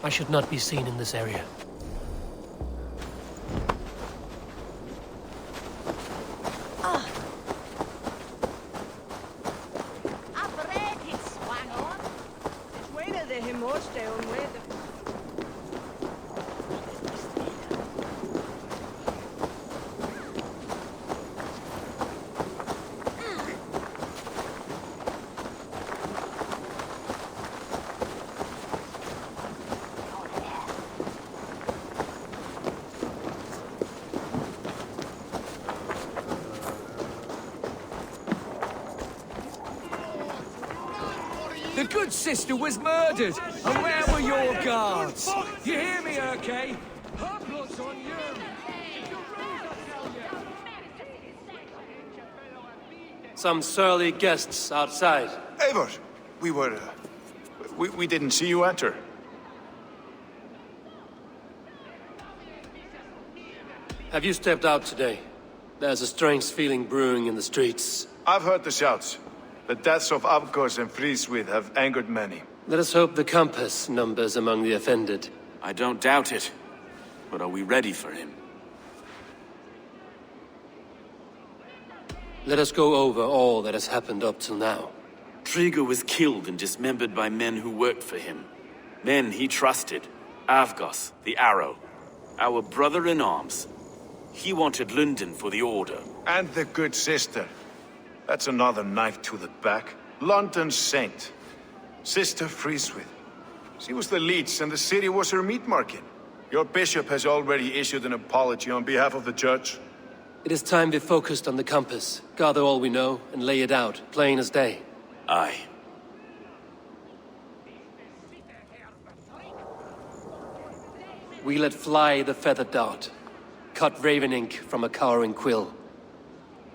I should not be seen in this area. The good sister was murdered, and where were your guards? You hear me, okay? Her blood's on you! Some surly guests outside. Eivor, we didn't see you enter. Have you stepped out today? There's a strange feeling brewing in the streets. I've heard the shouts. The deaths of Avgos and Friswith have angered many. Let us hope the compass numbers among the offended. I don't doubt it. But are we ready for him? Let us go over all that has happened up till now. Trigger was killed and dismembered by men who worked for him. Men he trusted. Avgos, the Arrow. Our brother-in-arms. He wanted London for the Order. And the good sister. That's another knife to the back. London's saint. Sister Friswith. She was the leech and the city was her meat market. Your bishop has already issued an apology on behalf of the church. It is time we focused on the compass, gather all we know, and lay it out, plain as day. Aye. We let fly the feathered dart, cut raven ink from a cowering quill.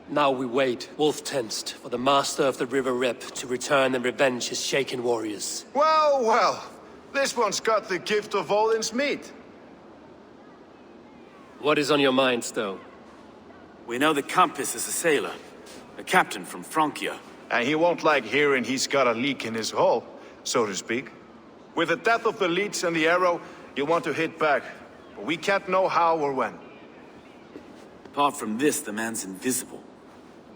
Now we wait, wolf-tensed, for the master of the River Rep to return and revenge his shaken warriors. Well, well. This one's got the gift of Odin's meat. What is on your mind, Stowe? We know the compass is a sailor. A captain from Francia. And he won't like hearing he's got a leak in his hull, so to speak. With the death of the leech and the arrow, you want to hit back. But we can't know how or when. Apart from this, the man's invisible.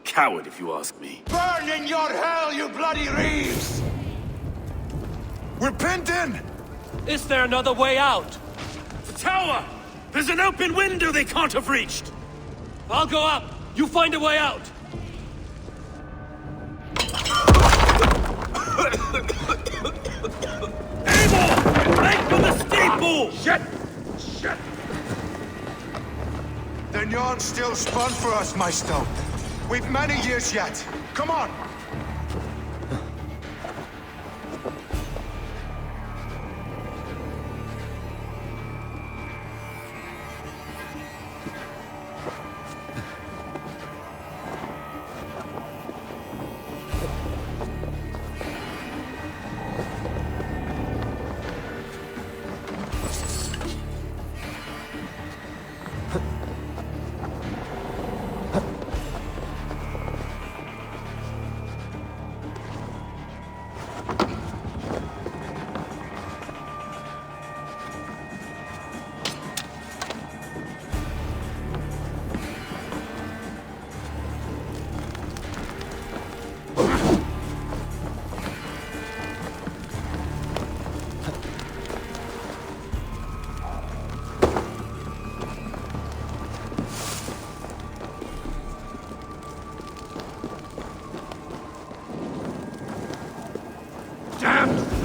Coward, if you ask me. Burn in your hell, you bloody reeves! We're pinned in! Is there another way out? The tower! There's an open window they can't have reached! I'll go up! You find a way out! Eivor! Make for the steeple! Shit! Shit! The yarn's still spun for us, my Stowe. We've many years yet. Come on!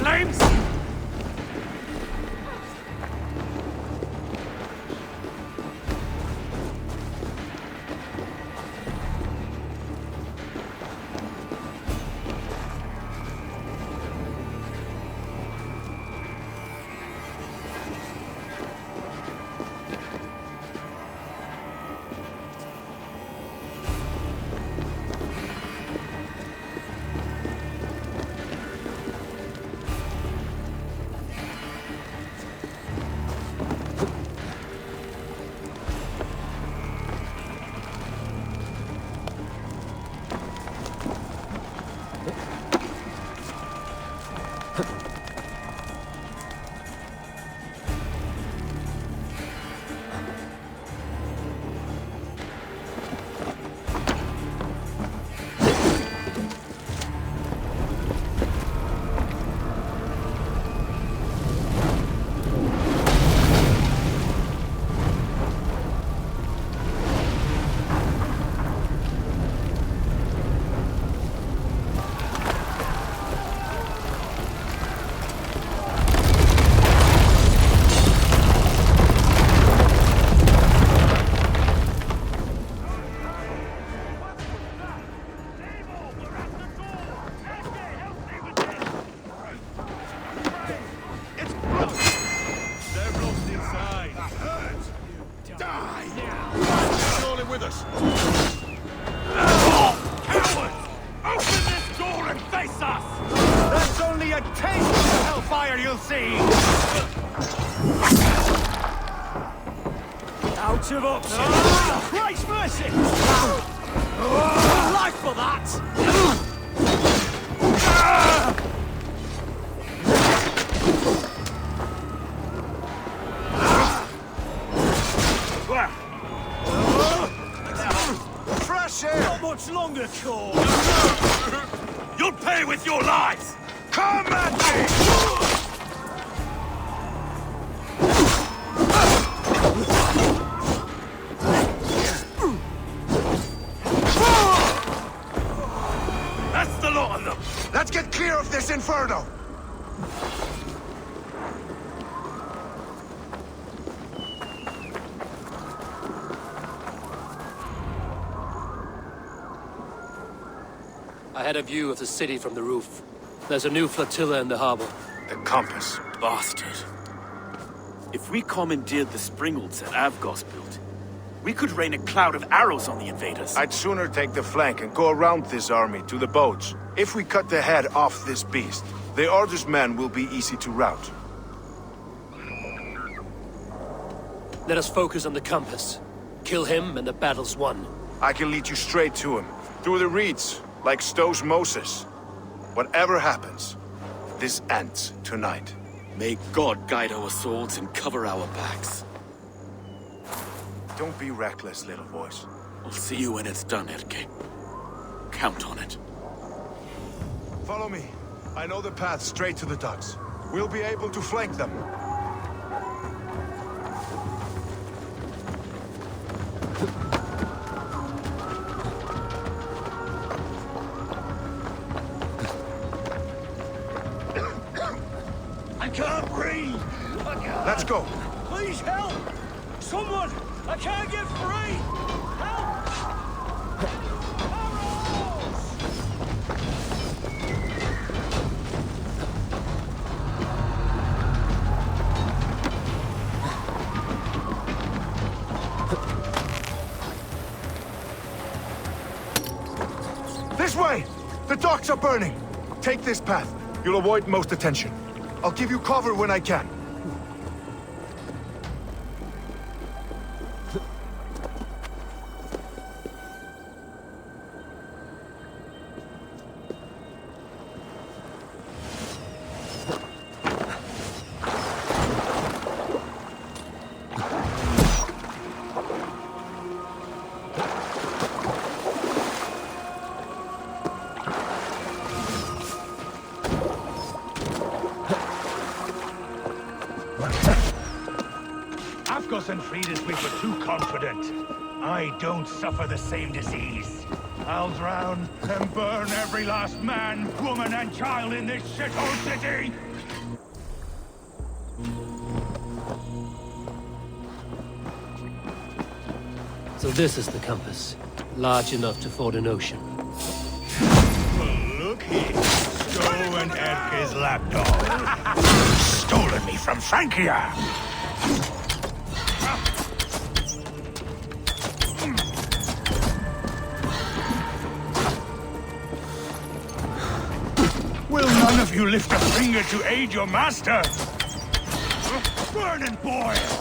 Flames! fire, you'll see! Out of option! Christ mercy! Life for that! Fresh air! Not much longer, Core! You'll pay with your lives! Come at me! That's the lot of them! Let's get clear of this inferno! I had a view of the city from the roof. There's a new flotilla in the harbor. The compass. Bastard. If we commandeered the springalds that Avgos built, we could rain a cloud of arrows on the invaders. I'd sooner take the flank and go around this army to the boats. If we cut the head off this beast, the Order's men will be easy to rout. Let us focus on the compass. Kill him and the battle's won. I can lead you straight to him, through the reeds, like Stowe's Moses. Whatever happens, this ends tonight. May God guide our swords and cover our backs. Don't be reckless, little voice. I'll see you when it's done, Erke. Count on it. Follow me. I know the path straight to the docks. We'll be able to flank them. I can't breathe! I can't. Let's go. Please help! Someone! I can't get free! Help! This way! The docks are burning! Take this path. You'll avoid most attention. I'll give you cover when I can. Avgos and Frida's we were too confident. I don't suffer the same disease. I'll drown and burn every last man, woman, and child in this shithole city! So this is the compass. Large enough to ford an ocean. Well, look here. Stowe and Erke's lapdog. Stolen me from Francia! Will none of you lift a finger to aid your master? Burn and boil!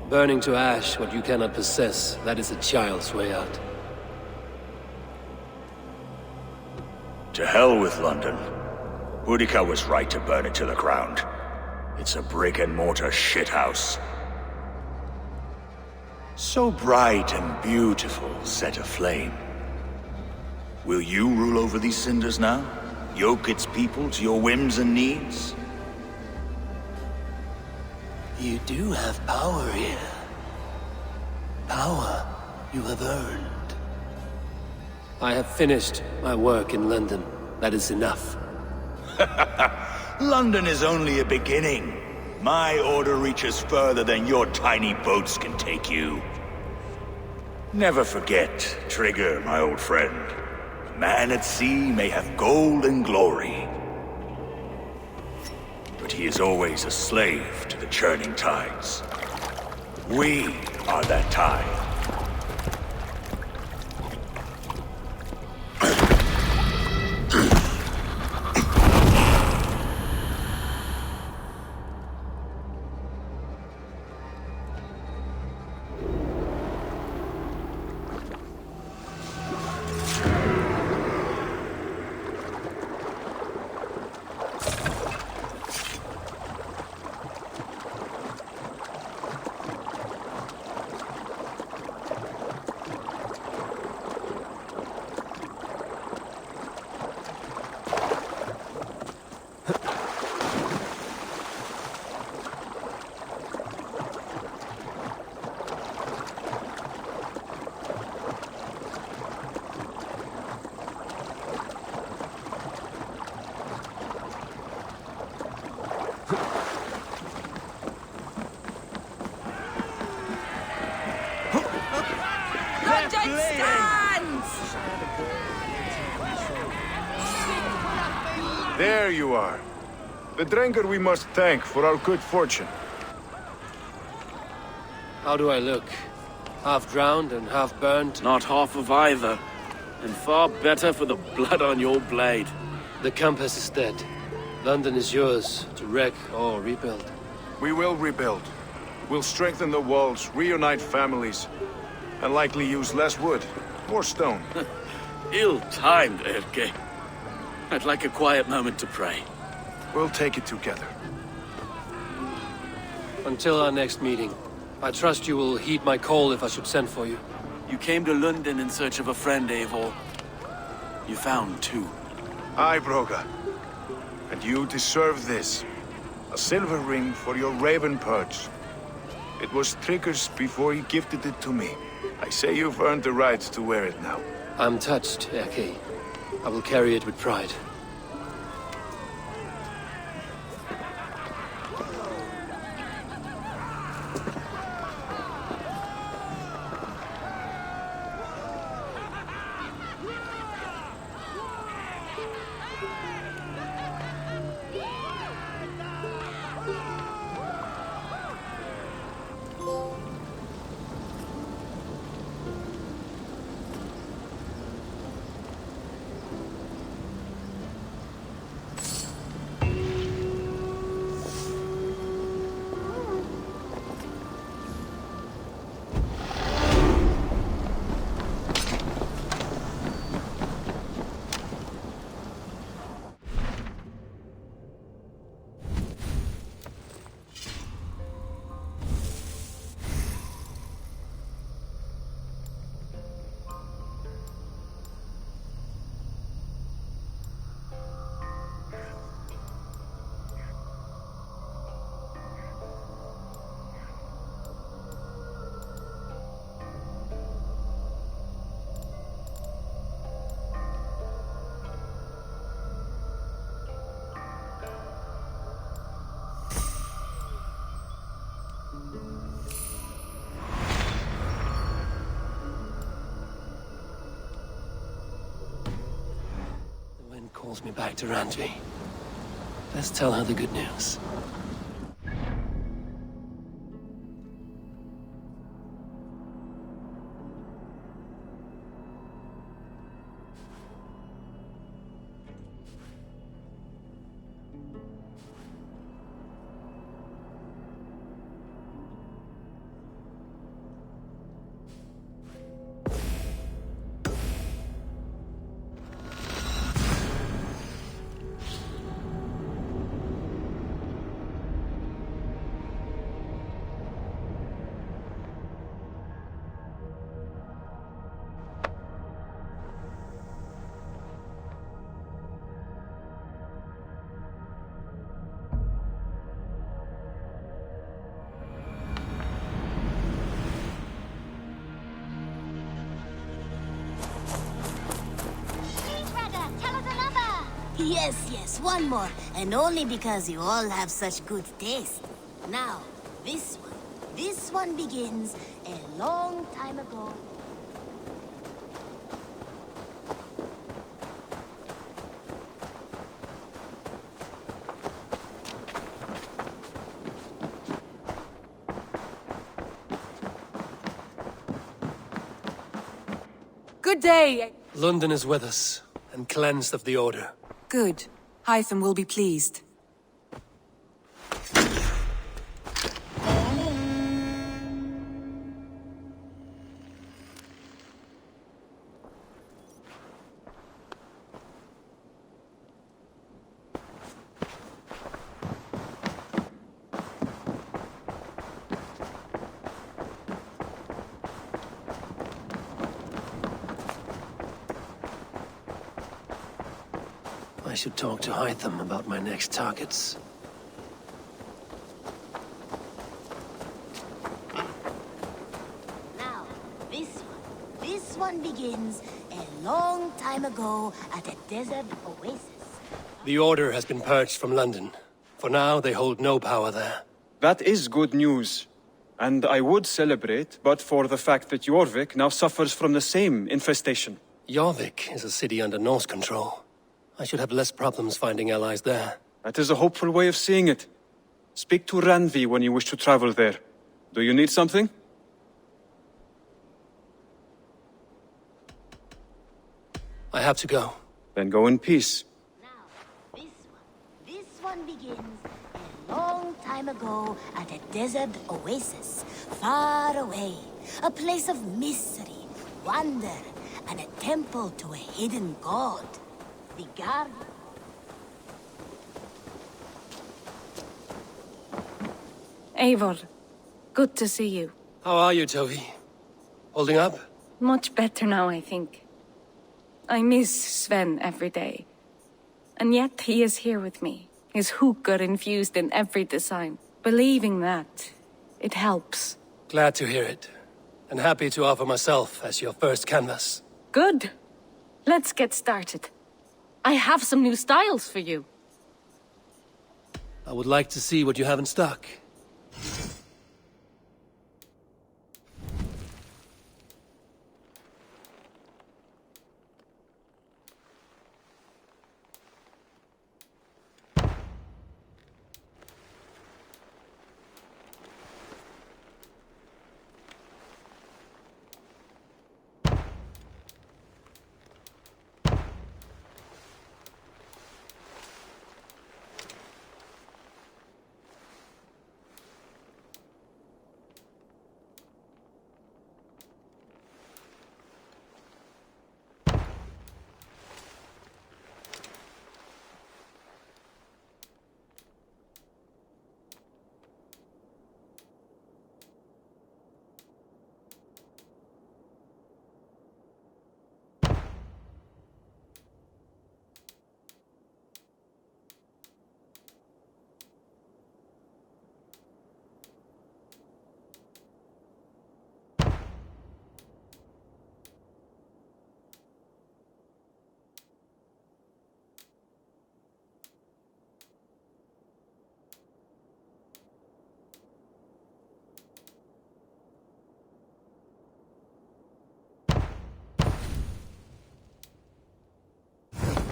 Burning to ash what you cannot possess, that is a child's way out. To hell with London. Boudica was right to burn it to the ground. It's a brick-and-mortar shithouse. So bright and beautiful, set aflame. Will you rule over these cinders now? Yoke its people to your whims and needs? You do have power here. Power you have earned. I have finished my work in London. That is enough. London is only a beginning. My order reaches further than your tiny boats can take you. Never forget, Trigger, my old friend. A man at sea may have gold and glory, but he is always a slave to the churning tides. We are that tide. London stands! There you are. The drinker we must thank for our good fortune. How do I look? Half drowned and half burnt? Not half of either. And far better for the blood on your blade. The compass is dead. London is yours, to wreck or rebuild. We will rebuild. We'll strengthen the walls, reunite families, and likely use less wood, more stone. Ill-timed, Erke. I'd like a quiet moment to pray. We'll take it together. Until our next meeting, I trust you will heed my call if I should send for you. You came to London in search of a friend, Eivor. You found two. Aye, Broga. And you deserve this. A silver ring for your raven perch. It was Trigger's before he gifted it to me. I say you've earned the right to wear it now. I'm touched, Erke. I will carry it with pride. Calls me back to Randvi. Let's tell her the good news. Yes, one more. And only because you all have such good taste. Now, this one. This one begins a long time ago. Good day. London is with us, and cleansed of the Order. Good. Hytham will be pleased. I should talk to Hytham about my next targets. Now, this one begins a long time ago at a desert oasis. The Order has been purged from London. For now, they hold no power there. That is good news. And I would celebrate, but for the fact that Jorvik now suffers from the same infestation. Jorvik is a city under Norse control. I should have less problems finding allies there. That is a hopeful way of seeing it. Speak to Ranvi when you wish to travel there. Do you need something? I have to go. Then go in peace. Now, this one begins a long time ago at a desert oasis, far away. A place of mystery, wonder, and a temple to a hidden god. The guard. Eivor, good to see you. How are you, Tovi? Holding up? Much better now, I think. I miss Sven every day. And yet he is here with me, his hookah infused in every design. Believing that, it helps. Glad to hear it. And happy to offer myself as your first canvas. Good. Let's get started. I have some new styles for you. I would like to see what you have in stock.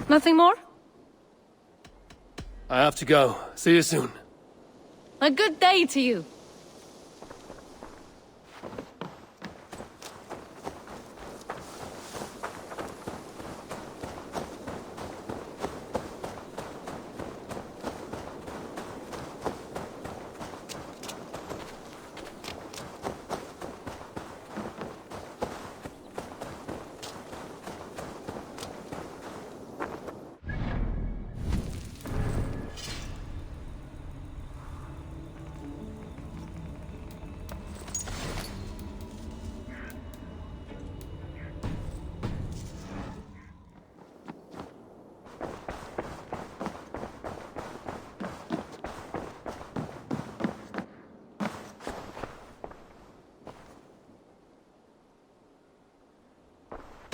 Nothing more? I have to go. See you soon. A good day to you.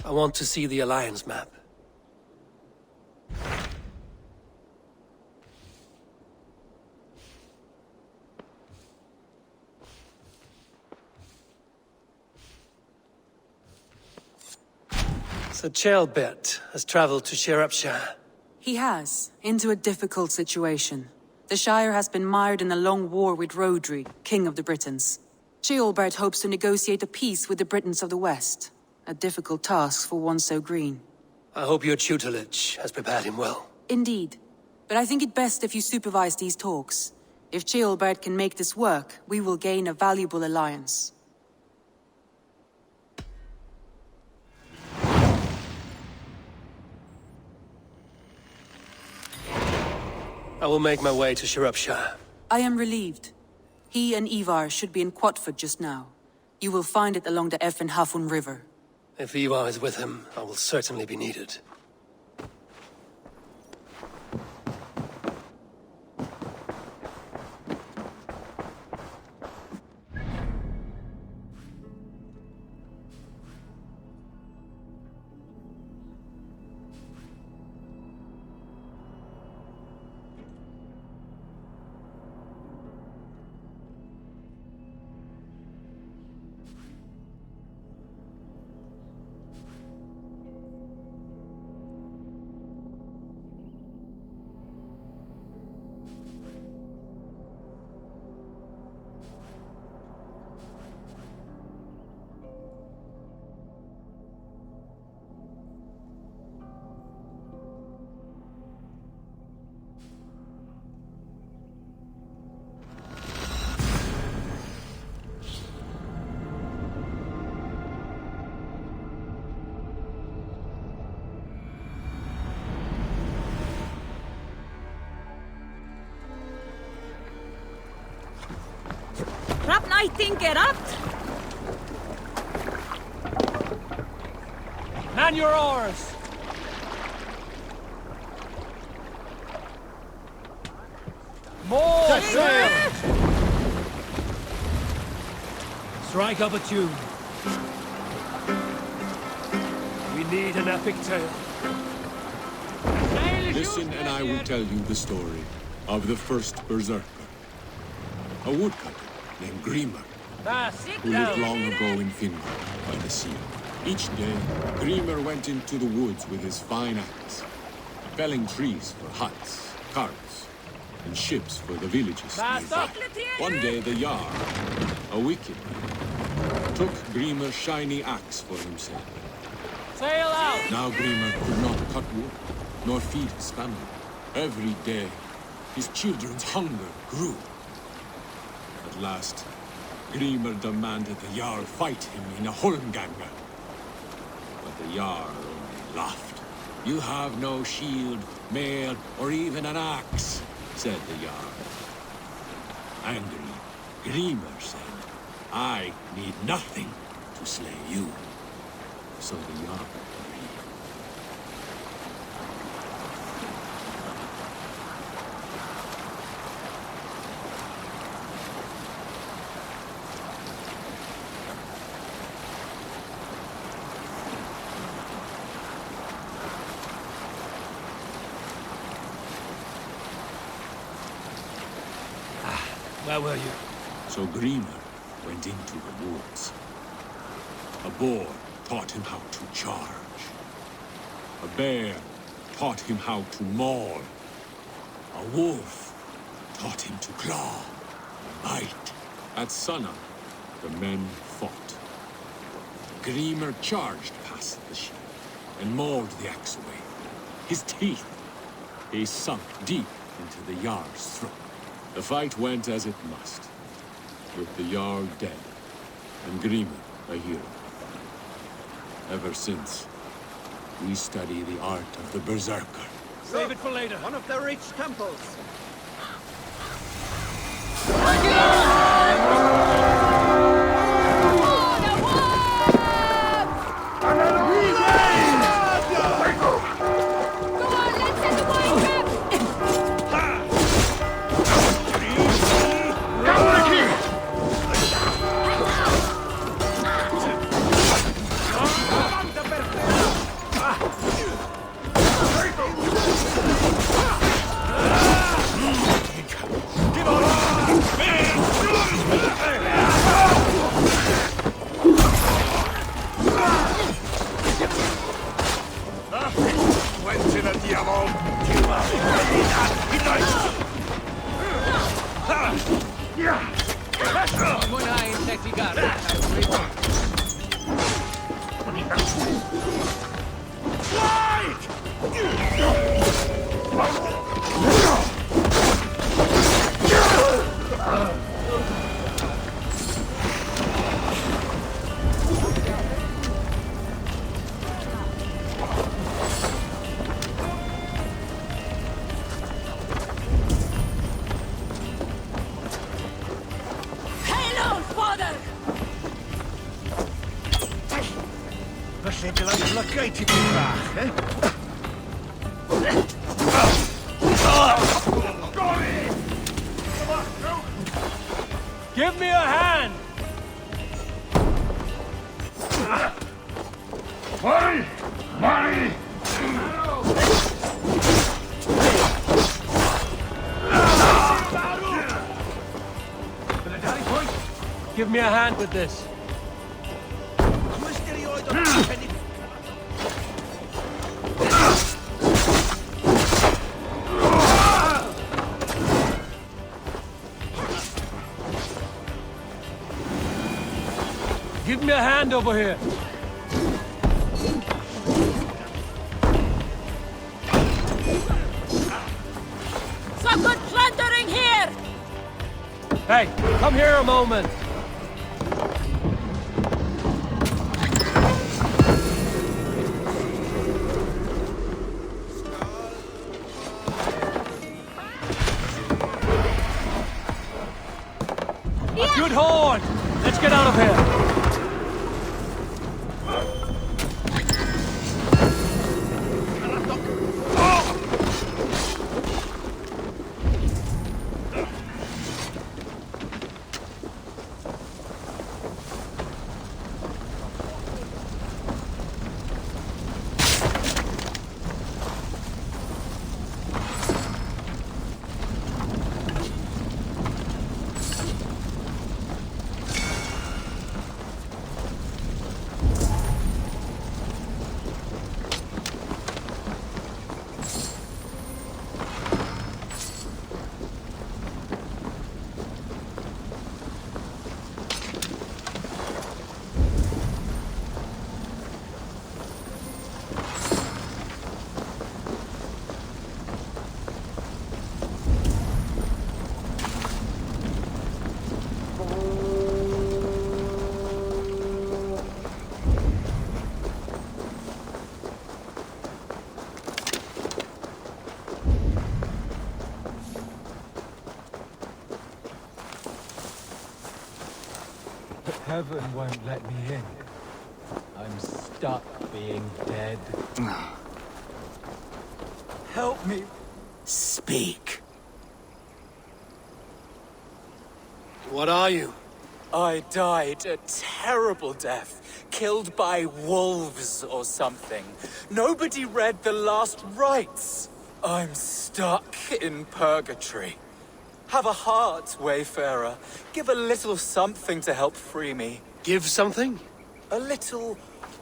I want to see the Alliance map. So Ceolbert has traveled to Shropshire. He has, into a difficult situation. The Shire has been mired in a long war with Rhodri, King of the Britons. Ceolbert hopes to negotiate a peace with the Britons of the West. A difficult task for one so green. I hope your tutelage has prepared him well. Indeed. But I think it best if you supervise these talks. If Ceolbert can make this work, we will gain a valuable alliance. I will make my way to Shropshire. I am relieved. He and Ivar should be in Quatford just now. You will find it along the Effen Hafun River. If Ivar is with him, I will certainly be needed. I think it up. Man your oars! More sail! Strike up a tune. We need an epic tale. Listen and I will tell you the story of the first Berserker. A woodcutter named Grimr, who lived long ago in Finland by the sea. Each day, Grimr went into the woods with his fine axe, felling trees for huts, carts, and ships for the villages nearby. One day the Jarl, a wicked man, took Grimr's shiny axe for himself. Sail out! Now Grimr could not cut wood, nor feed his family. Every day, his children's hunger grew. At last, Grimr demanded the Jarl fight him in a holmganga. But the Jarl only laughed. You have no shield, mail, or even an axe, said the Jarl. Angry, Grimr said, I need nothing to slay you. So the Jarl agreed. Where were you? So Grimr went into the woods. A boar taught him how to charge. A bear taught him how to maul. A wolf taught him to claw and bite. At sunup, the men fought. Grimr charged past the sheep and mauled the axe away. His teeth, they sunk deep into the Jarl's throat. The fight went as it must, with the Jarl dead, and Grimr a hero. Ever since, we study the art of the Berserker. Save it for later. One of the rich temples. Felly dylai lygau ti ti'n bach, eh? Give me a hand! Money! Money! Give me a hand with this. Give me a hand over here. Some good plundering here! Hey, come here a moment. A good horn! Let's get out of here. Heaven won't let me in. I'm stuck being dead. Help me. Speak. What are you? I died a terrible death, killed by wolves or something. Nobody read the last rites. I'm stuck in purgatory. Have a heart, Wayfarer. Give a little something to help free me. Give something? A little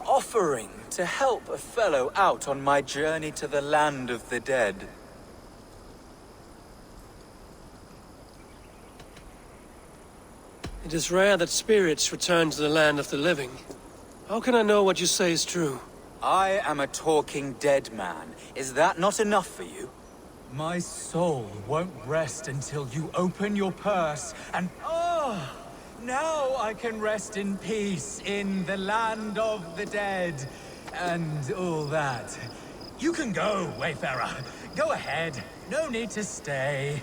offering to help a fellow out on my journey to the land of the dead. It is rare that spirits return to the land of the living. How can I know what you say is true? I am a talking dead man. Is that not enough for you? My soul won't rest until you open your purse and... Oh, now I can rest in peace in the land of the dead. And all that. You can go, Wayfarer. Go ahead. No need to stay.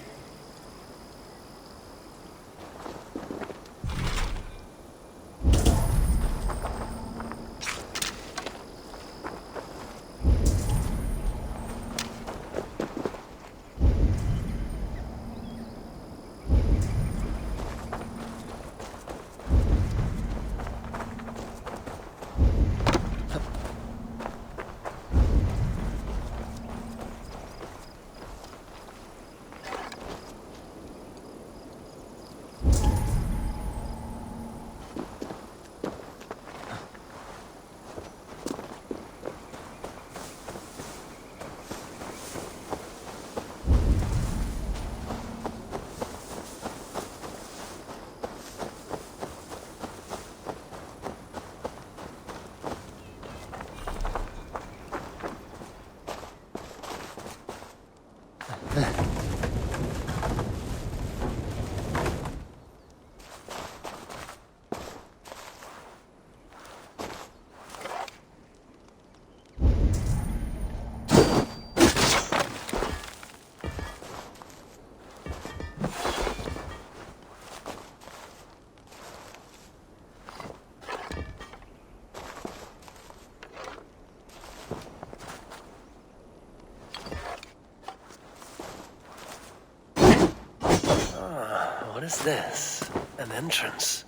this an entrance?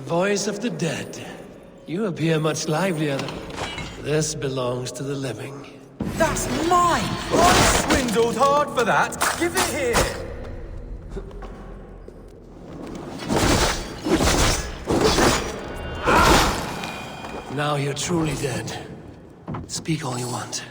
Voice of the dead. You appear much livelier than... This belongs to the living. That's mine! I swindled hard for that! Give it here! Now you're truly dead. Speak all you want.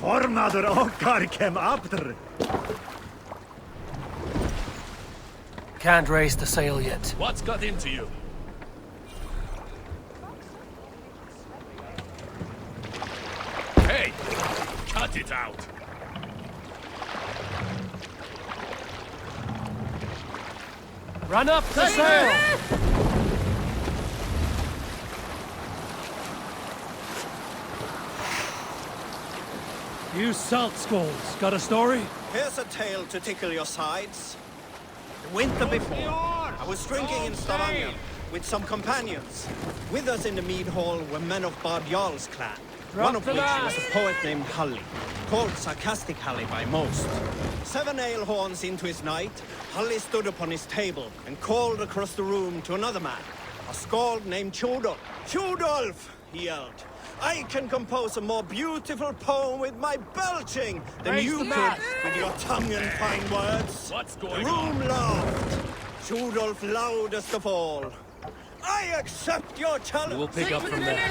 Formadur okkar kem after. Can't raise the sail yet. What's got into you? Hey! Cut it out! Run up the sail! You salt skulls, got a story? Here's a tale to tickle your sides. The winter before, I was drinking in Stavanger with some companions. With us in the mead hall were men of Bard Jarl's clan, one of which was a poet named Halli, called Sarcastic Halli by most. 7 ale horns into his night, Halli stood upon his table and called across the room to another man, a skald named Tjodolf. Tjodolf, he yelled. I can compose a more beautiful poem with my belching than you could with your tongue and fine words. What's going the room on? laughed. Tjodolf loudest of all. I accept your challenge. We'll pick up from there.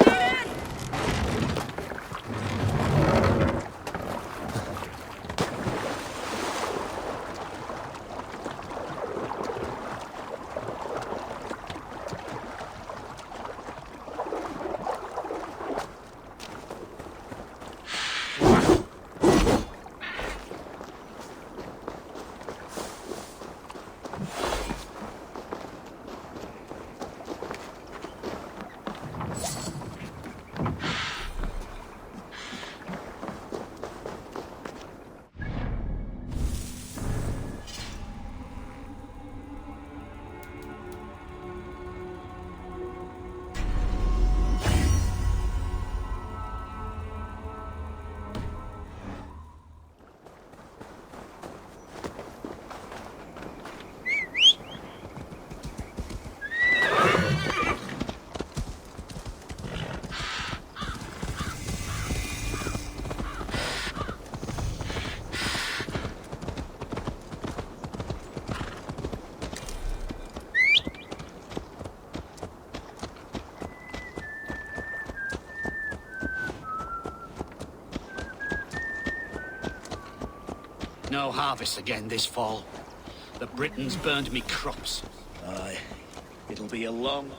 No harvest again this fall. The Britons burned me crops. Aye, it'll be a long...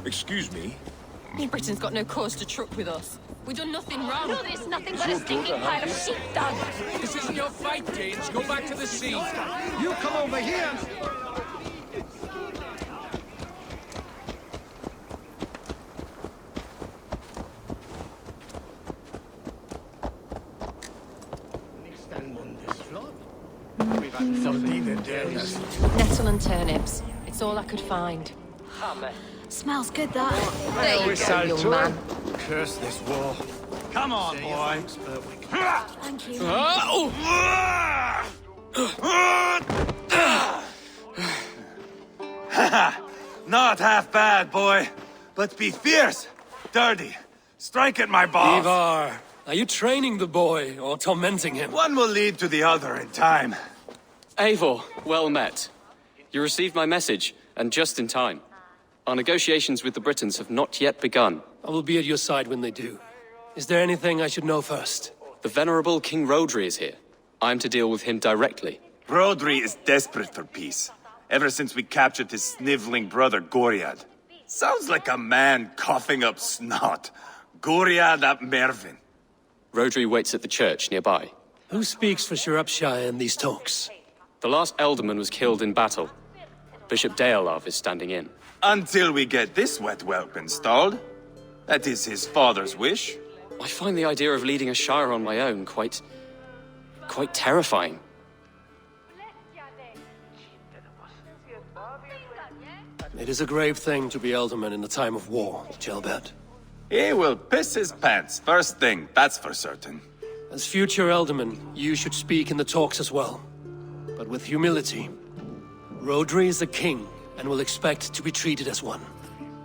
Excuse me, The Britain's got no cause to truck with us. We've done nothing wrong. No, there's nothing but a stinking pile of sheepdog. This isn't your fight, Danes. Go back to the sea. You come over here. Nettle and turnips. It's all I could find. Smells good, that. There you go, young man. Curse this war. Come on, boy. Thank you. Not half bad, boy. But be fierce, dirty. Strike at my balls. Ivar, are you training the boy or tormenting him? One will lead to the other in time. Eivor, well met. You received my message, and just in time. Our negotiations with the Britons have not yet begun. I will be at your side when they do. Is there anything I should know first? The venerable King Rodri is here. I'm to deal with him directly. Rodri is desperate for peace. Ever since we captured his sniveling brother, Goriad. Sounds like a man coughing up snot. Goriad ap Mervin. Rodri waits at the church nearby. Who speaks for Shropshire in these talks? The last alderman was killed in battle. Bishop Deolav is standing in. Until we get this wet whelp installed. That is his father's wish. I find the idea of leading a shire on my own quite terrifying. It is a grave thing to be alderman in a time of war, Gelbert. He will piss his pants, first thing, that's for certain. As future alderman, you should speak in the talks as well. But with humility. Rodri is a king, and will expect to be treated as one.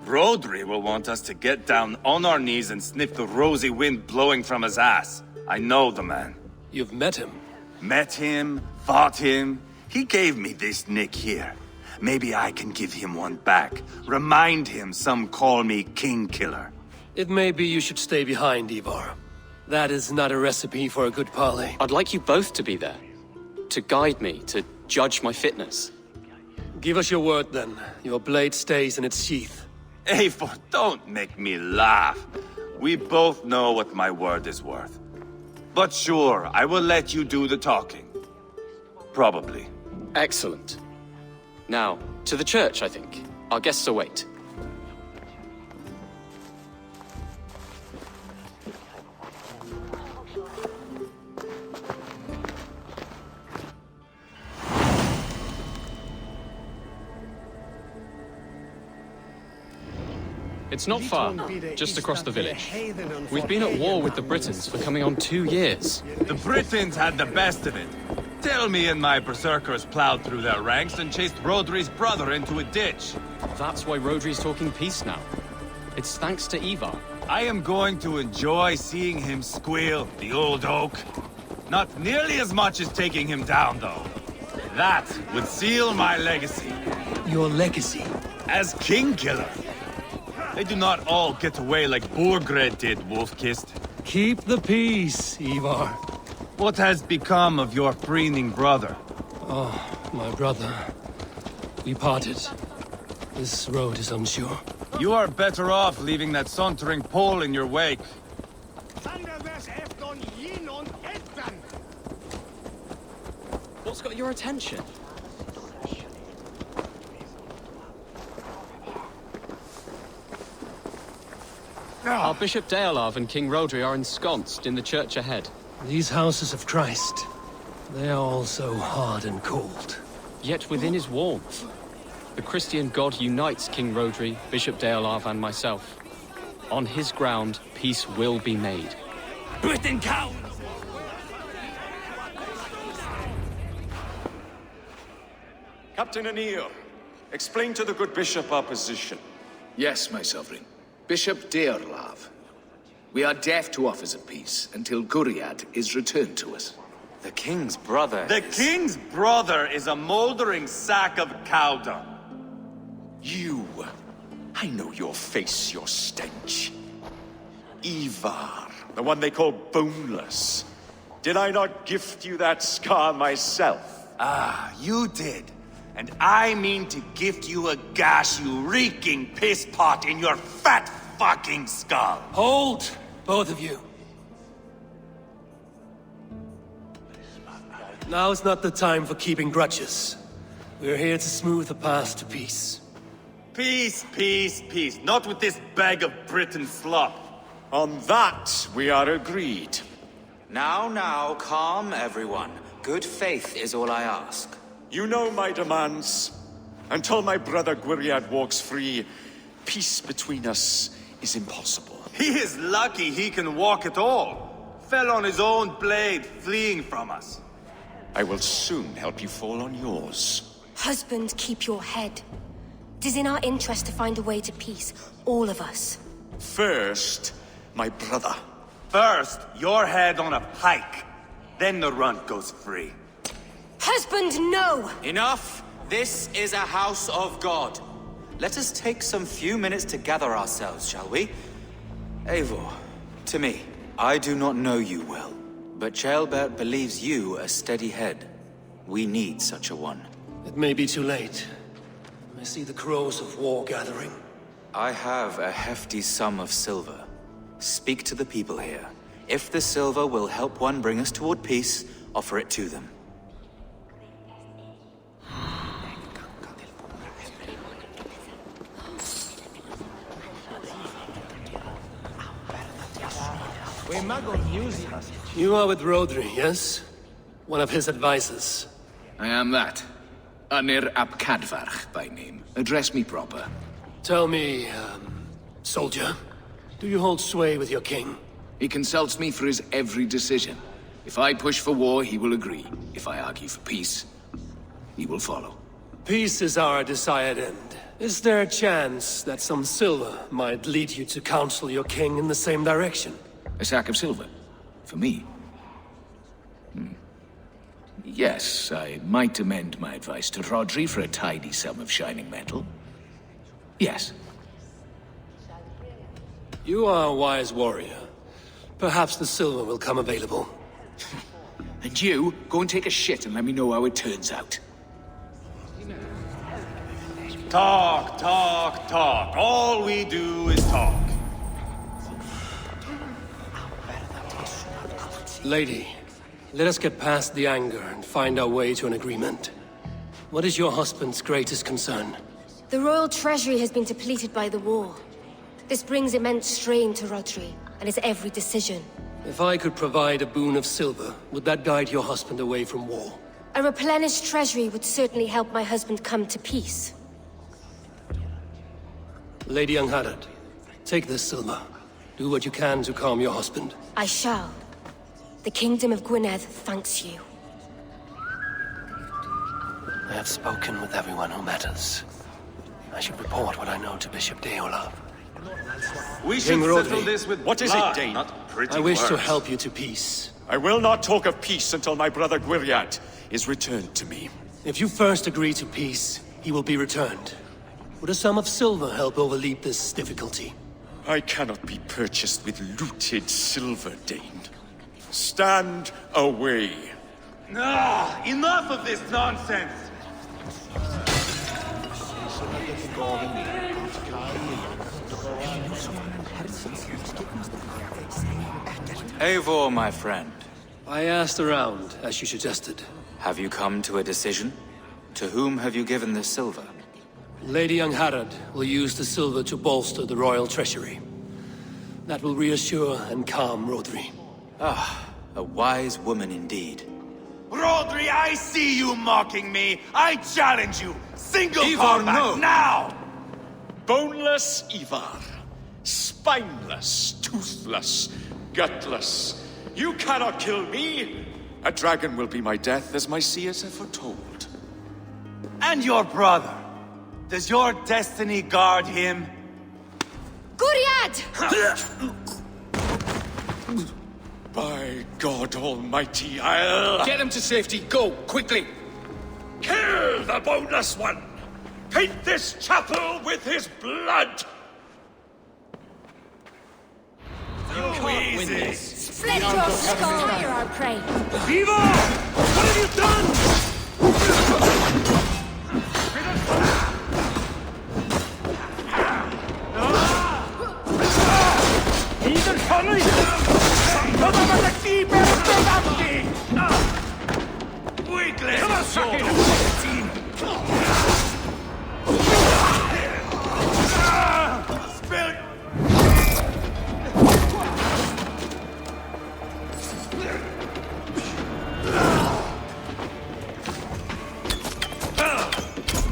Rodri will want us to get down on our knees and sniff the rosy wind blowing from his ass. I know the man. You've met him? Met him, fought him. He gave me this nick here. Maybe I can give him one back. Remind him some call me King Killer. It may be you should stay behind, Ivar. That is not a recipe for a good parley. I'd like you both to be there. To guide me, to judge my fitness. Give us your word, then. Your blade stays in its sheath. Eivor, don't make me laugh. We both know what my word is worth. But sure, I will let you do the talking. Probably. Excellent. Now, to the church, I think. Our guests await. It's not far, just across the village. We've been at war with the Britons for coming on 2 years. The Britons had the best of it. Tell me and my berserkers plowed through their ranks and chased Rodri's brother into a ditch. That's why Rodri's talking peace now. It's thanks to Ivar. I am going to enjoy seeing him squeal, the old oak. Not nearly as much as taking him down, though. That would seal my legacy. Your legacy? As King Killer. They do not all get away like Borgred did, Wolfkist. Keep the peace, Ivar. What has become of your preening brother? Oh, my brother. We parted. This road is unsure. You are better off leaving that sauntering Pole in your wake. What's got your attention? Our Bishop Deolav and King Rodri are ensconced in the church ahead. These houses of Christ, they are all so hard and cold. Yet within his warmth, the Christian God unites King Rodri, Bishop Deolav and myself. On his ground, peace will be made. Britain cow! Captain Anil, explain to the good bishop our position. Yes, my sovereign. Bishop Deolav. We are deaf to offers of peace until Guriad is returned to us. The king's brother The king's brother is a moldering sack of cow dung. You. I know your face, your stench. Ivar, the one they call boneless. Did I not gift you that scar myself? Ah, you did. And I mean to gift you a gash, you reeking piss pot in your fat fucking skull! Hold, both of you. Now is not the time for keeping grudges. We're here to smooth the path to peace. Peace, peace, peace. Not with this bag of Britain slop. On that, we are agreed. Now, calm everyone. Good faith is all I ask. You know my demands. Until my brother Gwiriad walks free, peace between us is impossible. He is lucky he can walk at all. Fell on his own blade, fleeing from us. I will soon help you fall on yours. Husband, keep your head. It is in our interest to find a way to peace, all of us. First, my brother. First, your head on a pike. Then the runt goes free. Husband, no! Enough! This is a house of God. Let us take some few minutes to gather ourselves, shall we? Eivor, to me, I do not know you well, but Ceolbert believes you a steady head. We need such a one. It may be too late. I see the crows of war gathering. I have a hefty sum of silver. Speak to the people here. If the silver will help one bring us toward peace, offer it to them. You are with Rodri, yes? One of his advisors. I am that. Anir ap Cadfarch by name. Address me proper. Tell me, soldier, do you hold sway with your king? He consults me for his every decision. If I push for war, he will agree. If I argue for peace, he will follow. Peace is our desired end. Is there a chance that some silver might lead you to counsel your king in the same direction? A sack of silver? For me? Yes, I might amend my advice to Rodri for a tidy sum of shining metal. Yes. You are a wise warrior. Perhaps the silver will come available. And you, go and take a shit and let me know how it turns out. Talk, talk, talk. All we do is talk. Lady, let us get past the anger and find our way to an agreement. What is your husband's greatest concern? The royal treasury has been depleted by the war. This brings immense strain to Rodri and his every decision. If I could provide a boon of silver, would that guide your husband away from war? A replenished treasury would certainly help my husband come to peace. Lady Angharad, take this silver. Do what you can to calm your husband. I shall. The Kingdom of Gwynedd thanks you. I have spoken with everyone who matters. I should report what I know to Bishop Deolaf. We should settle this with What is it, Dane? I wish to help you to peace. I will not talk of peace until my brother Gwiriad is returned to me. If you first agree to peace, he will be returned. Would a sum of silver help overleap this difficulty? I cannot be purchased with looted silver, Dane. Stand away. Ah, enough of this nonsense! Eivor, my friend. I asked around, as you suggested. Have you come to a decision? To whom have you given this silver? Lady Angharad will use the silver to bolster the royal treasury. That will reassure and calm Rodri. Ah, a wise woman indeed. Rodri, I see you mocking me! I challenge you! Single Ivar, combat, no. now! Boneless Ivar. Spineless, toothless, gutless. You cannot kill me! A dragon will be my death, as my seers have foretold. And your brother? Does your destiny guard him? Gwiriad! By God Almighty, I'll... Get him to safety, go, quickly! Kill the boneless one! Paint this chapel with his blood! Split your skull! Tire our prey! Viva! What have you done?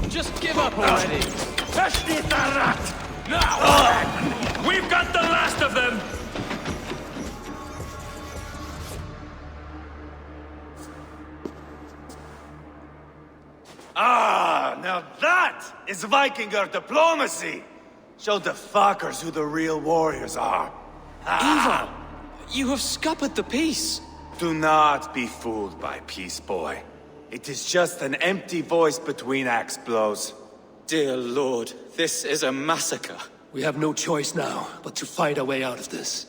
Just give up already! Now! We've got the last of them! Ah, now that is Vikinger diplomacy! Show the fuckers who the real warriors are. Ivar! You have scuppered the peace! Do not be fooled by peace, boy. It is just an empty voice between axe blows. Dear Lord, this is a massacre. We have no choice now, but to find our way out of this.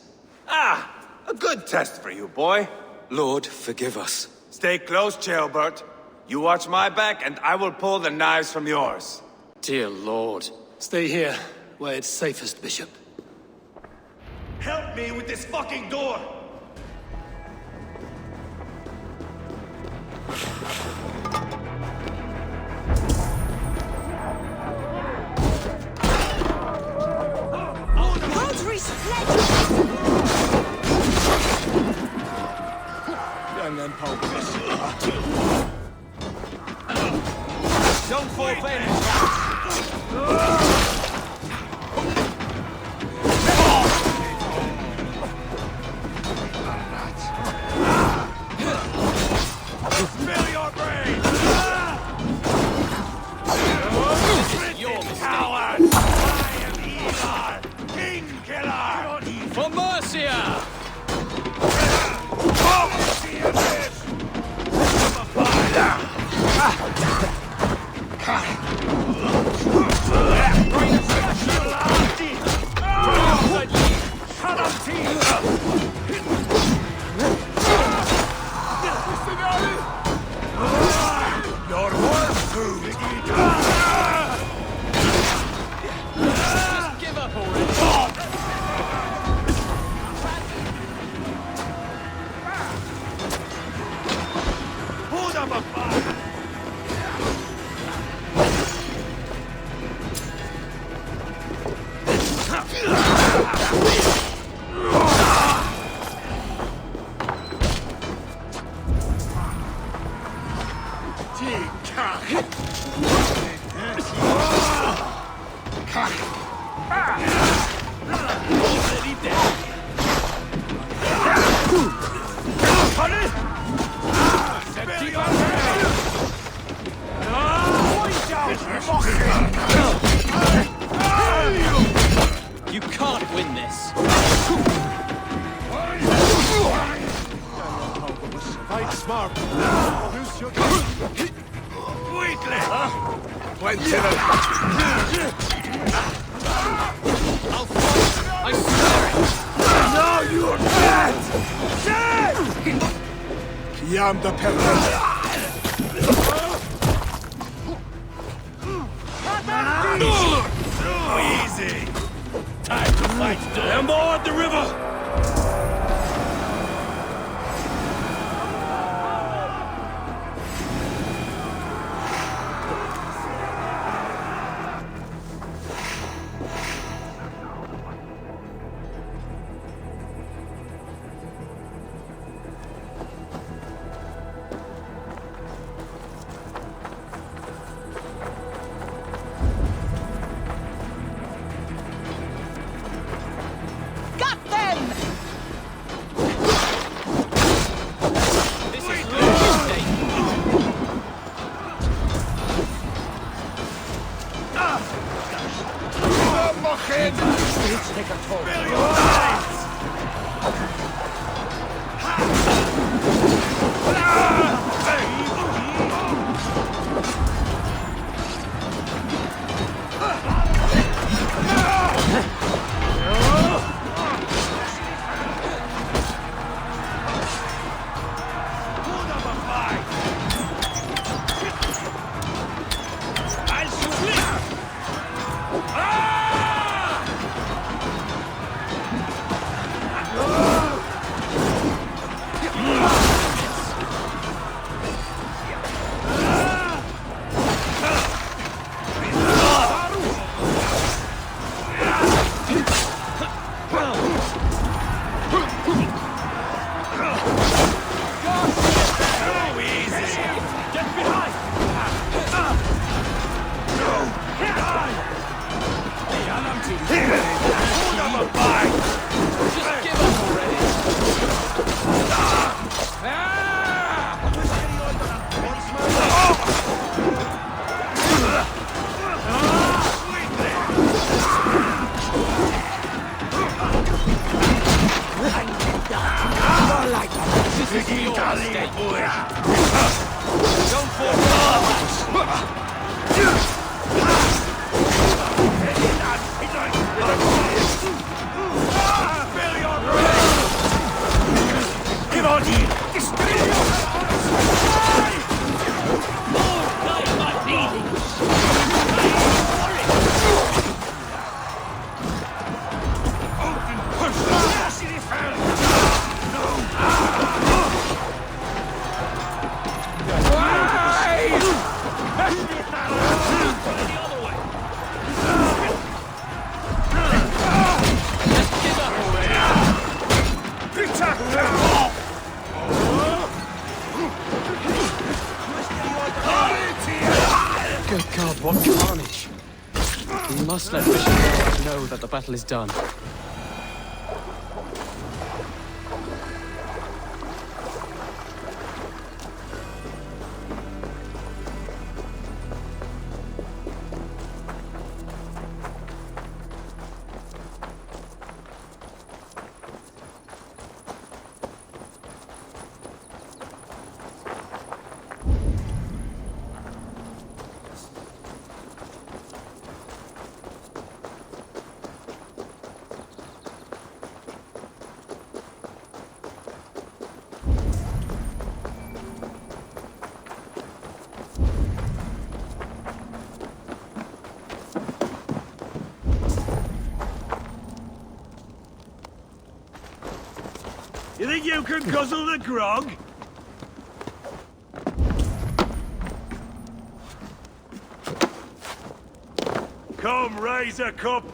Ah, a good test for you, boy. Lord, forgive us. Stay close, Ceolbert. You watch my back, and I will pull the knives from yours. Dear Lord. Stay here, where it's safest, Bishop. Help me with this fucking door! Rodri's fled! Don't fall back! Spill your brains! Your coward! I am Ivar, King Killer! For Mercia! Your worst food! Just give up already! Hold up a fire! You can't win this! Fight smart! Lose your Weakly! Went to the... I'll fight! I swear it! Now you're dead! Yam the pepper! Easy! Time to fight them aboard the river! Good God, what carnage! We must let Bishop Dale know that the battle is done. You think you can guzzle the grog? Come, raise a cup.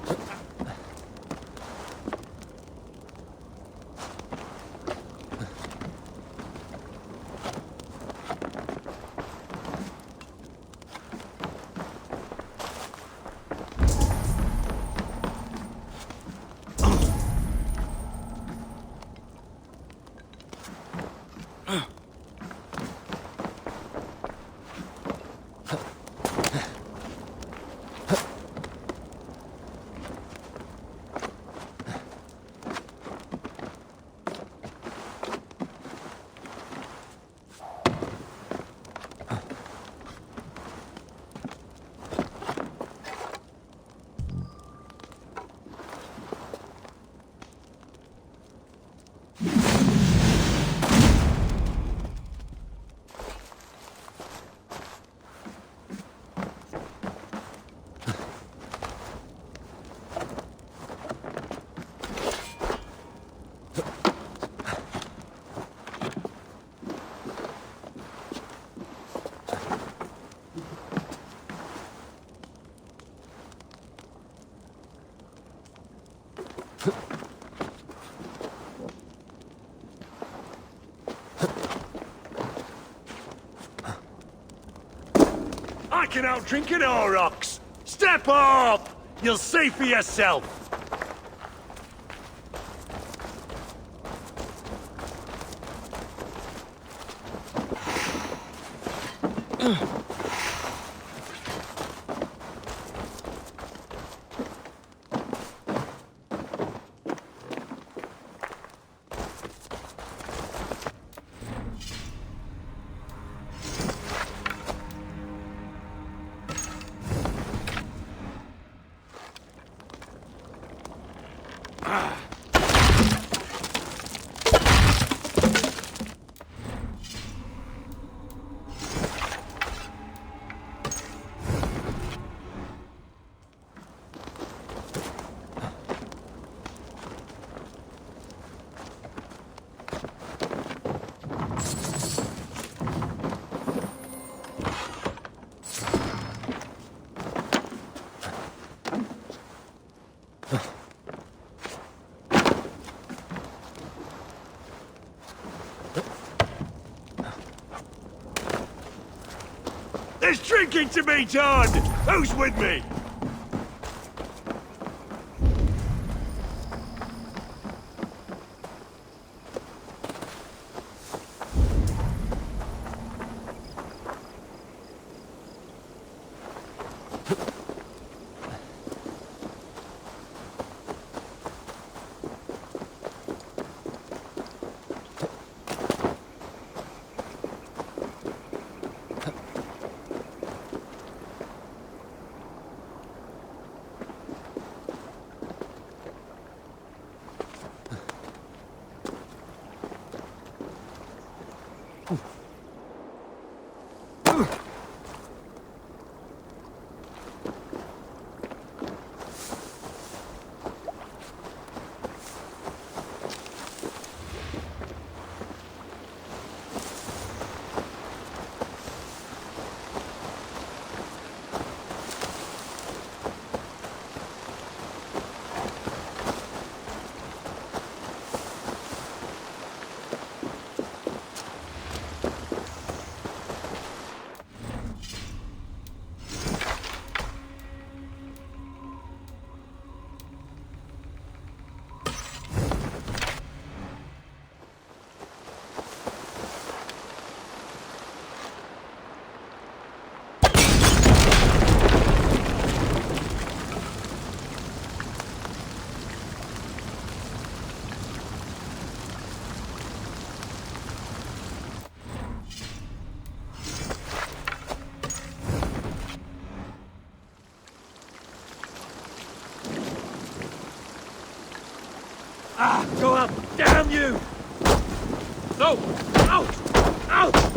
I can outdrink an aurochs. Step up! You'll see for yourself. There's drinking to be done! Who's with me? Go up! Damn you! No! Out! Out!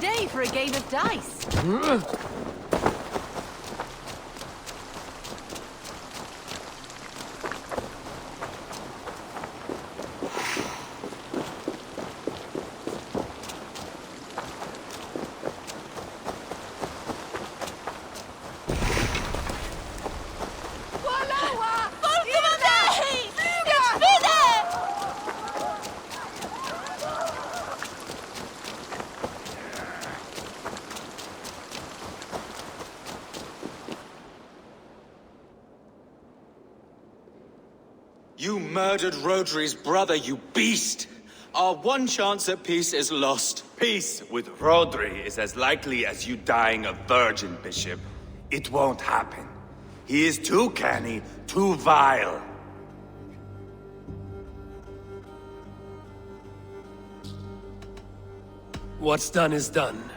Day for a game of dice. You murdered Rodri's brother, you beast! Our one chance at peace is lost. Peace with Rodri is as likely as you dying a virgin, Bishop. It won't happen. He is too canny, too vile. What's done is done.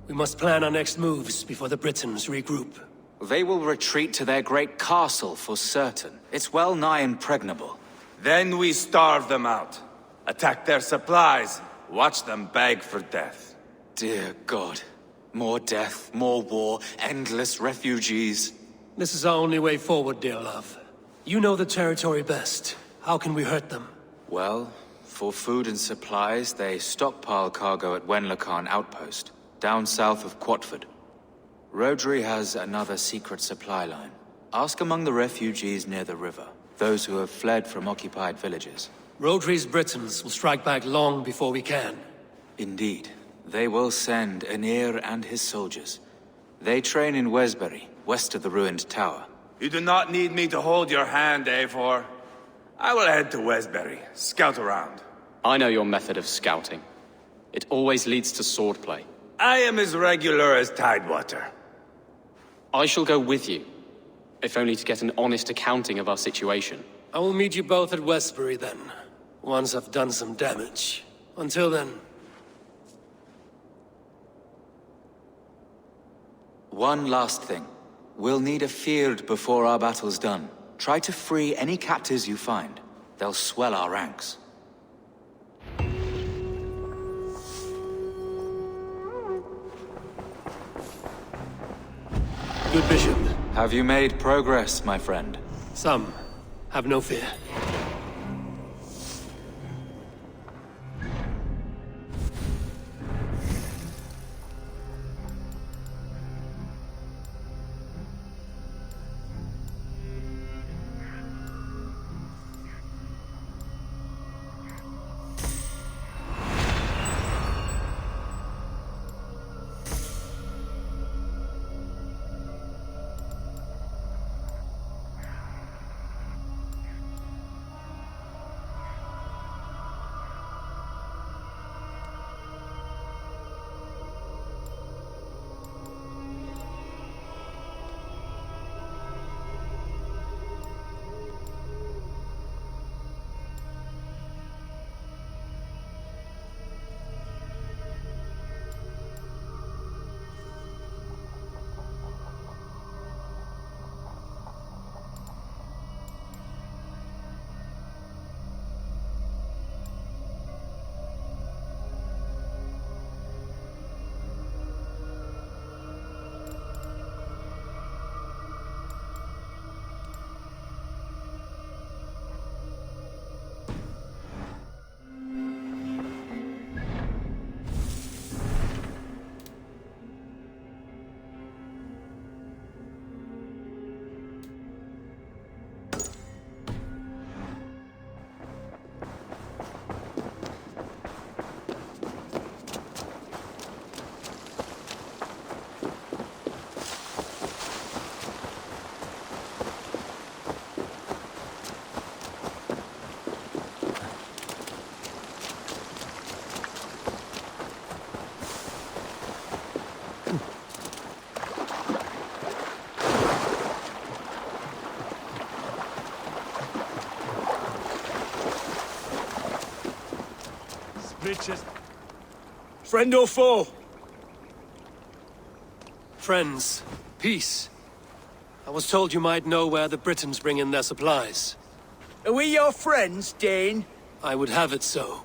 We must plan our next moves before the Britons regroup. They will retreat to their great castle for certain. It's well nigh impregnable. Then we starve them out. Attack their supplies. Watch them beg for death. Dear God. More death, more war, endless refugees. This is our only way forward, dear love. You know the territory best. How can we hurt them? Well, for food and supplies, they stockpile cargo at Wenlocan Outpost, down south of Quatford. Rodri has another secret supply line. Ask among the refugees near the river, those who have fled from occupied villages. Rodri's Britons will strike back long before we can. Indeed. They will send Anir and his soldiers. They train in Wesbury, west of the ruined tower. You do not need me to hold your hand, Eivor. I will head to Wesbury, scout around. I know your method of scouting. It always leads to swordplay. I am as regular as Tidewater. I shall go with you, if only to get an honest accounting of our situation. I will meet you both at Westbury then, once I've done some damage. Until then... One last thing. We'll need a field before our battle's done. Try to free any captives you find. They'll swell our ranks. Good Bishop. Have you made progress, my friend? Some. Have no fear. Bitches. Friend or foe? Friends. Peace. I was told you might know where the Britons bring in their supplies. Are we your friends, Dane? I would have it so.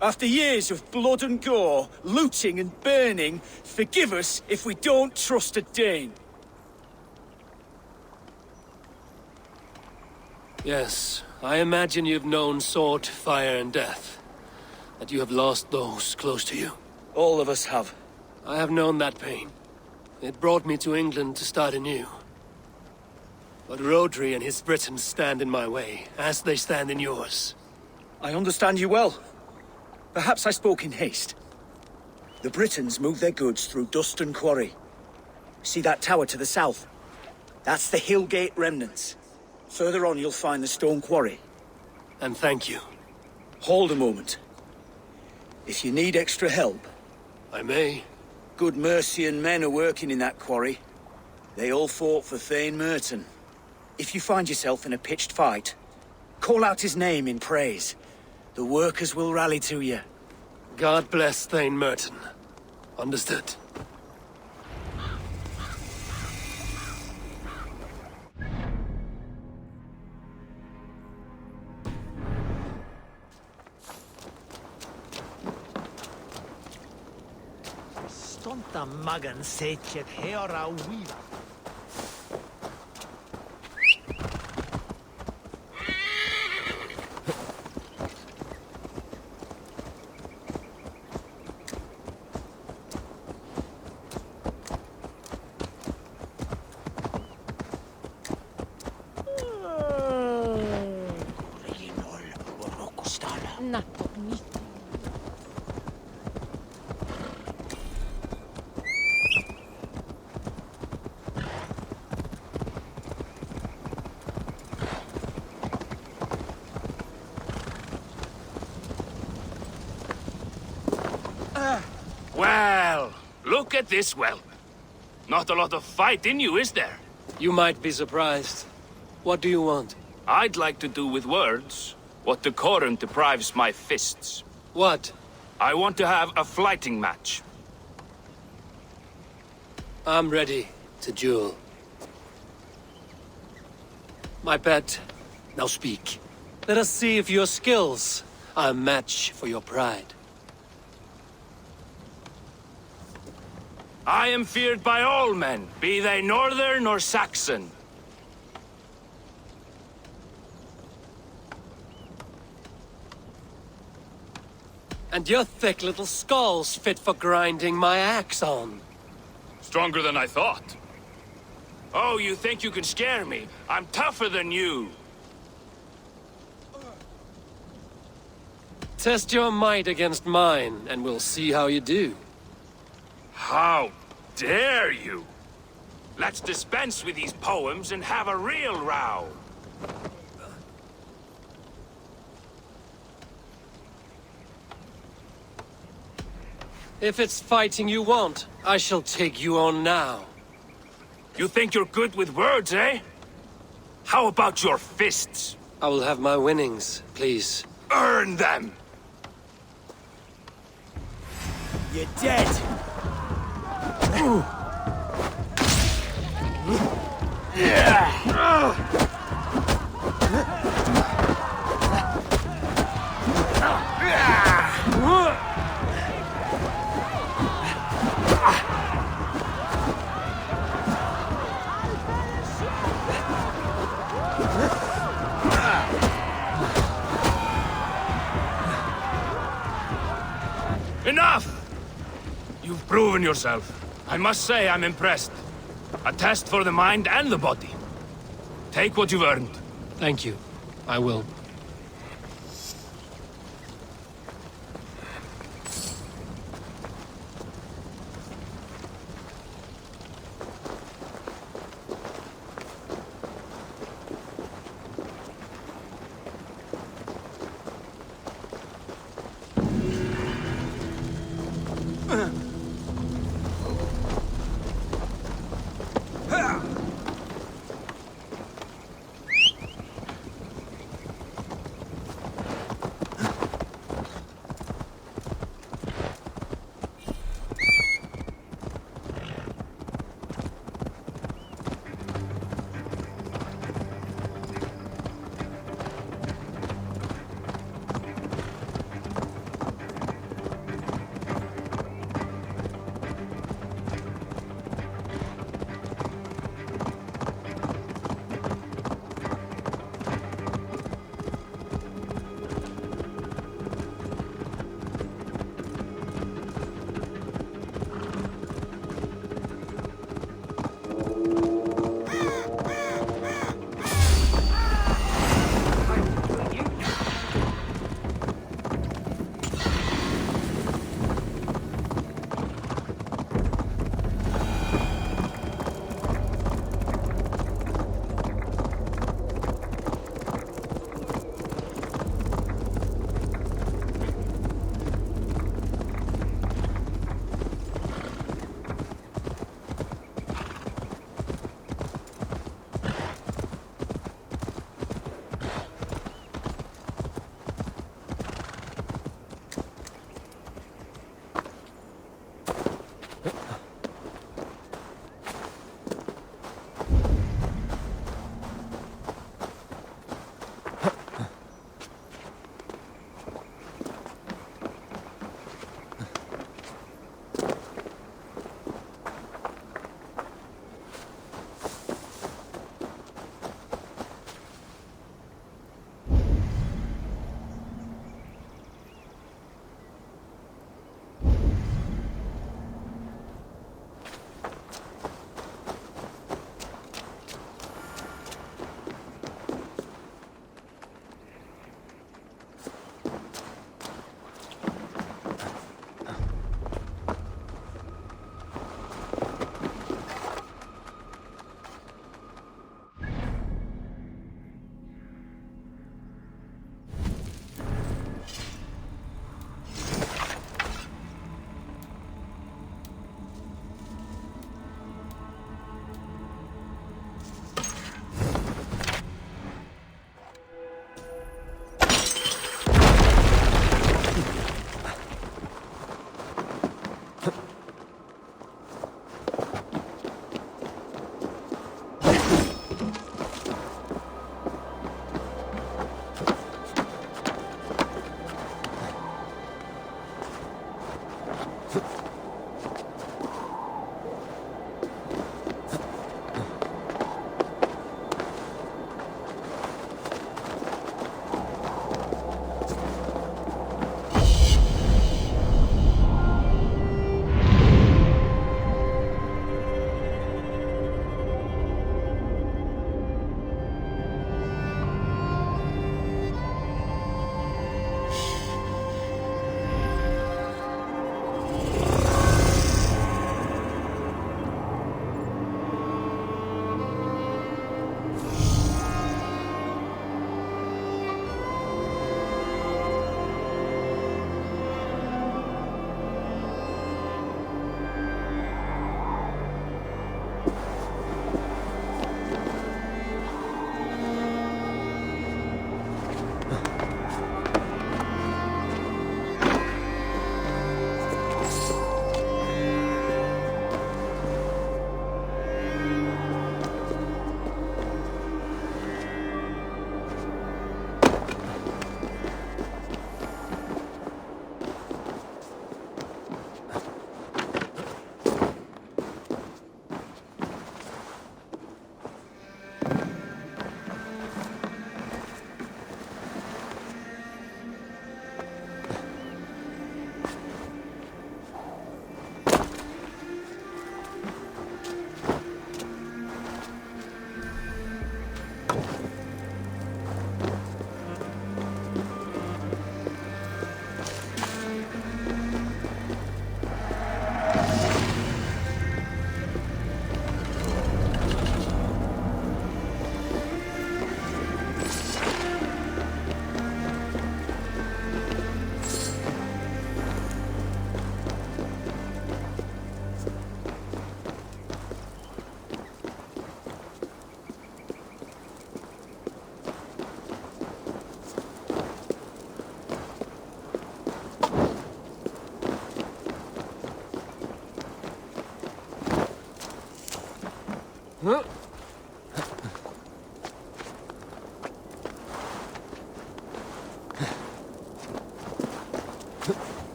After years of blood and gore, looting and burning, forgive us if we don't trust a Dane. Yes, I imagine you've known sword, fire, and death. That you have lost those close to you. All of us have. I have known that pain. It brought me to England to start anew. But Rodri and his Britons stand in my way, as they stand in yours. I understand you well. Perhaps I spoke in haste. The Britons move their goods through Duston Quarry. See that tower to the south? That's the Hillgate remnants. Further on you'll find the stone quarry. And thank you. Hold a moment. If you need extra help... I may. Good Mercian men are working in that quarry. They all fought for Thane Merton. If you find yourself in a pitched fight, call out his name in praise. The workers will rally to you. God bless Thane Merton. Understood. Stonta magan sechet heora wiva. Look at this whelp. Not a lot of fight in you, is there? You might be surprised. What do you want? I'd like to do with words what decorum deprives my fists. What? I want to have a fighting match. I'm ready to duel. My pet, now speak. Let us see if your skills are a match for your pride. I am feared by all men, be they northern or Saxon. And your thick little skull's fit for grinding my axe on. Stronger than I thought. Oh, you think you can scare me? I'm tougher than you. Test your might against mine, and we'll see how you do. How dare you? Let's dispense with these poems and have a real row. If it's fighting you want, I shall take you on now. You think you're good with words, eh? How about your fists? I will have my winnings, please. Earn them! You're dead! Enough! You've proven yourself. I must say I'm impressed. A test for the mind and the body. Take what you've earned. Thank you. I will.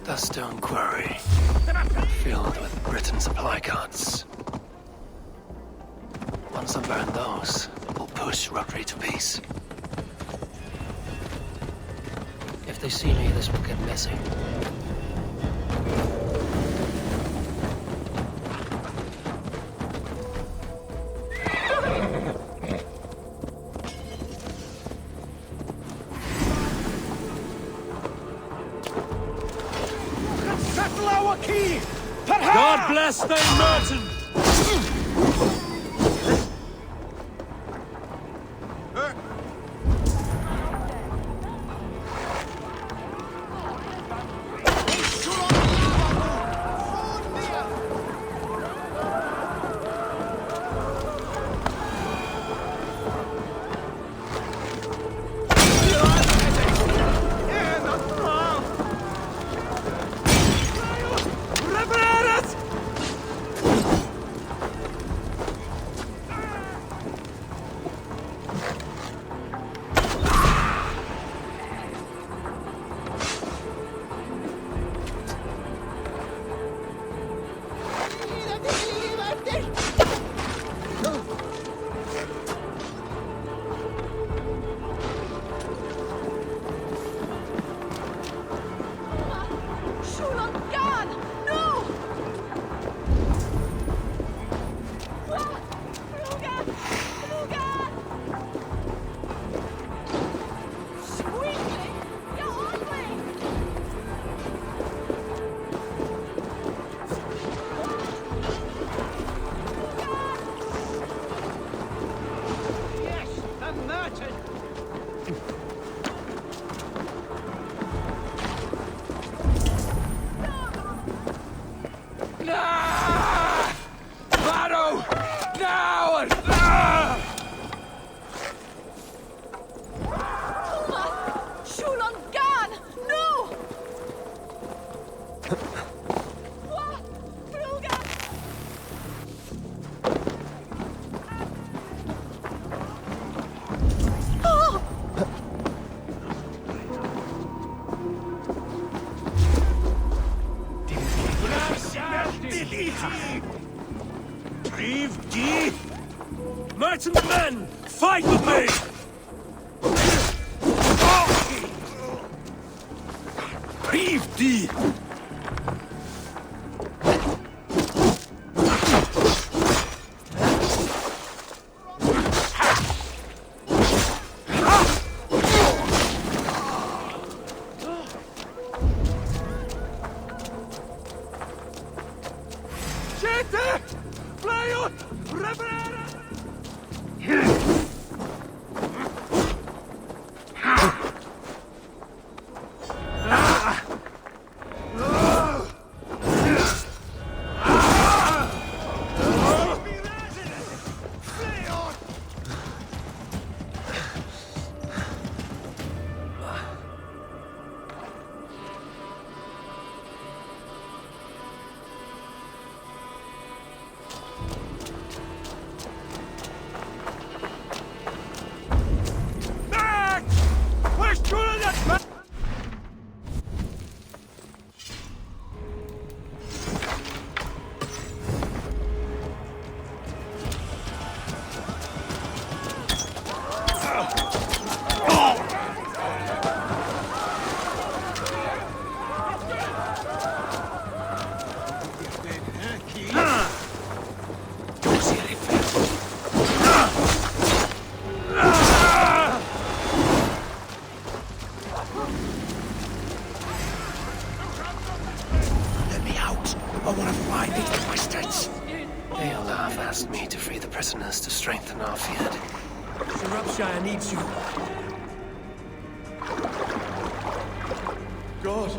The stone quarry, filled with Britain supply carts. Once I burn those, we'll push Rodri to peace. If they see me, this will get messy. Settle our key! God bless thy merchant! Merchant men, fight with me! Priv thee! I want to fly these bastards. Eolav asked me to free the prisoners to strengthen our field. Shropshire needs you. God.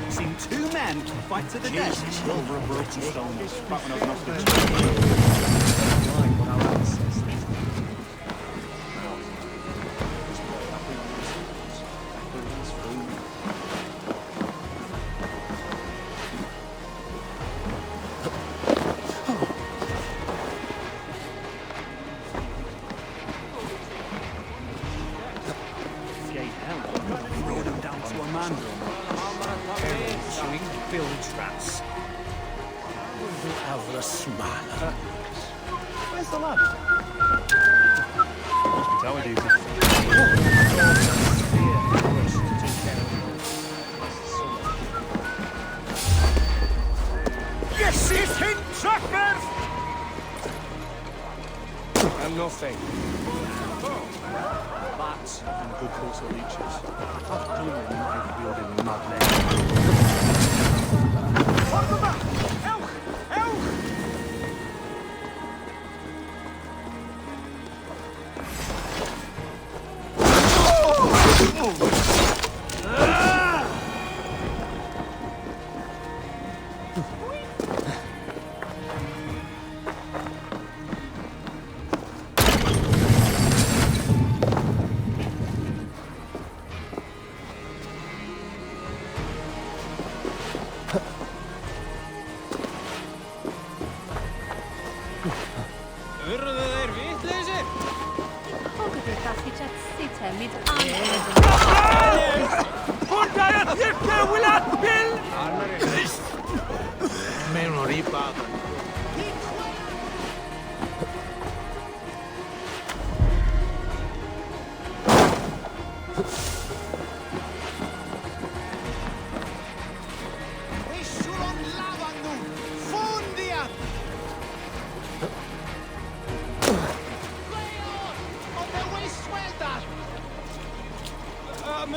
Seen two men fight to the death. Over a broken stone. Rode him down to a man. Swing Bildrats. Avra Where's the lad? Must be tower duty. Yes, it's him, trackers! And nothing. That and good course of leeches. That demon might wielding madmen.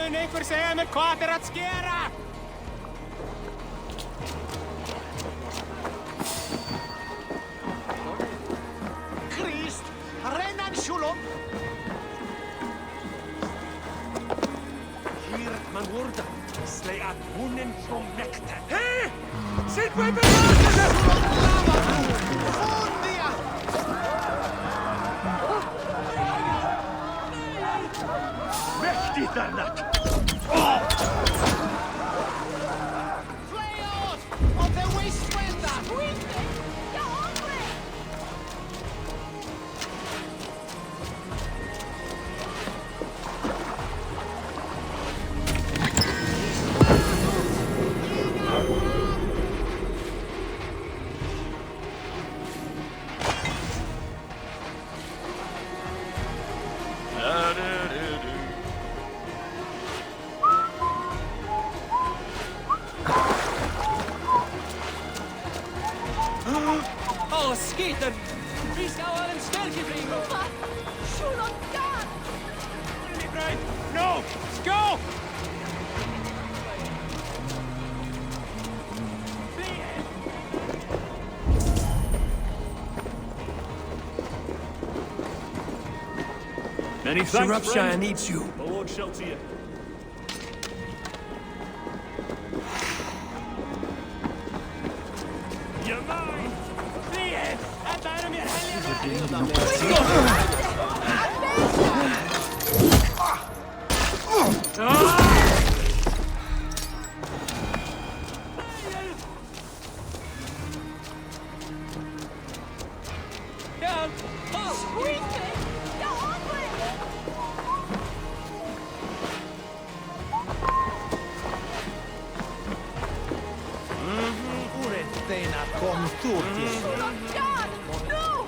mun einhver segja mér hvað er að skera? Christ, rennan sjulum! Hier man wurde, slay at wunnen from Mekta. Hey! Sit we beladen! Fondia! Mächtig danach! Flayos! Of the wasteland! Åh, skiten! Vi ska ha en stälkebringo! Shulon God! No! Go! Many Sir thanks, Upshire friend. needs you. The Lord shelter you. You're mine! Frihet! Att bära mer Uretteina kom turtis. God! No!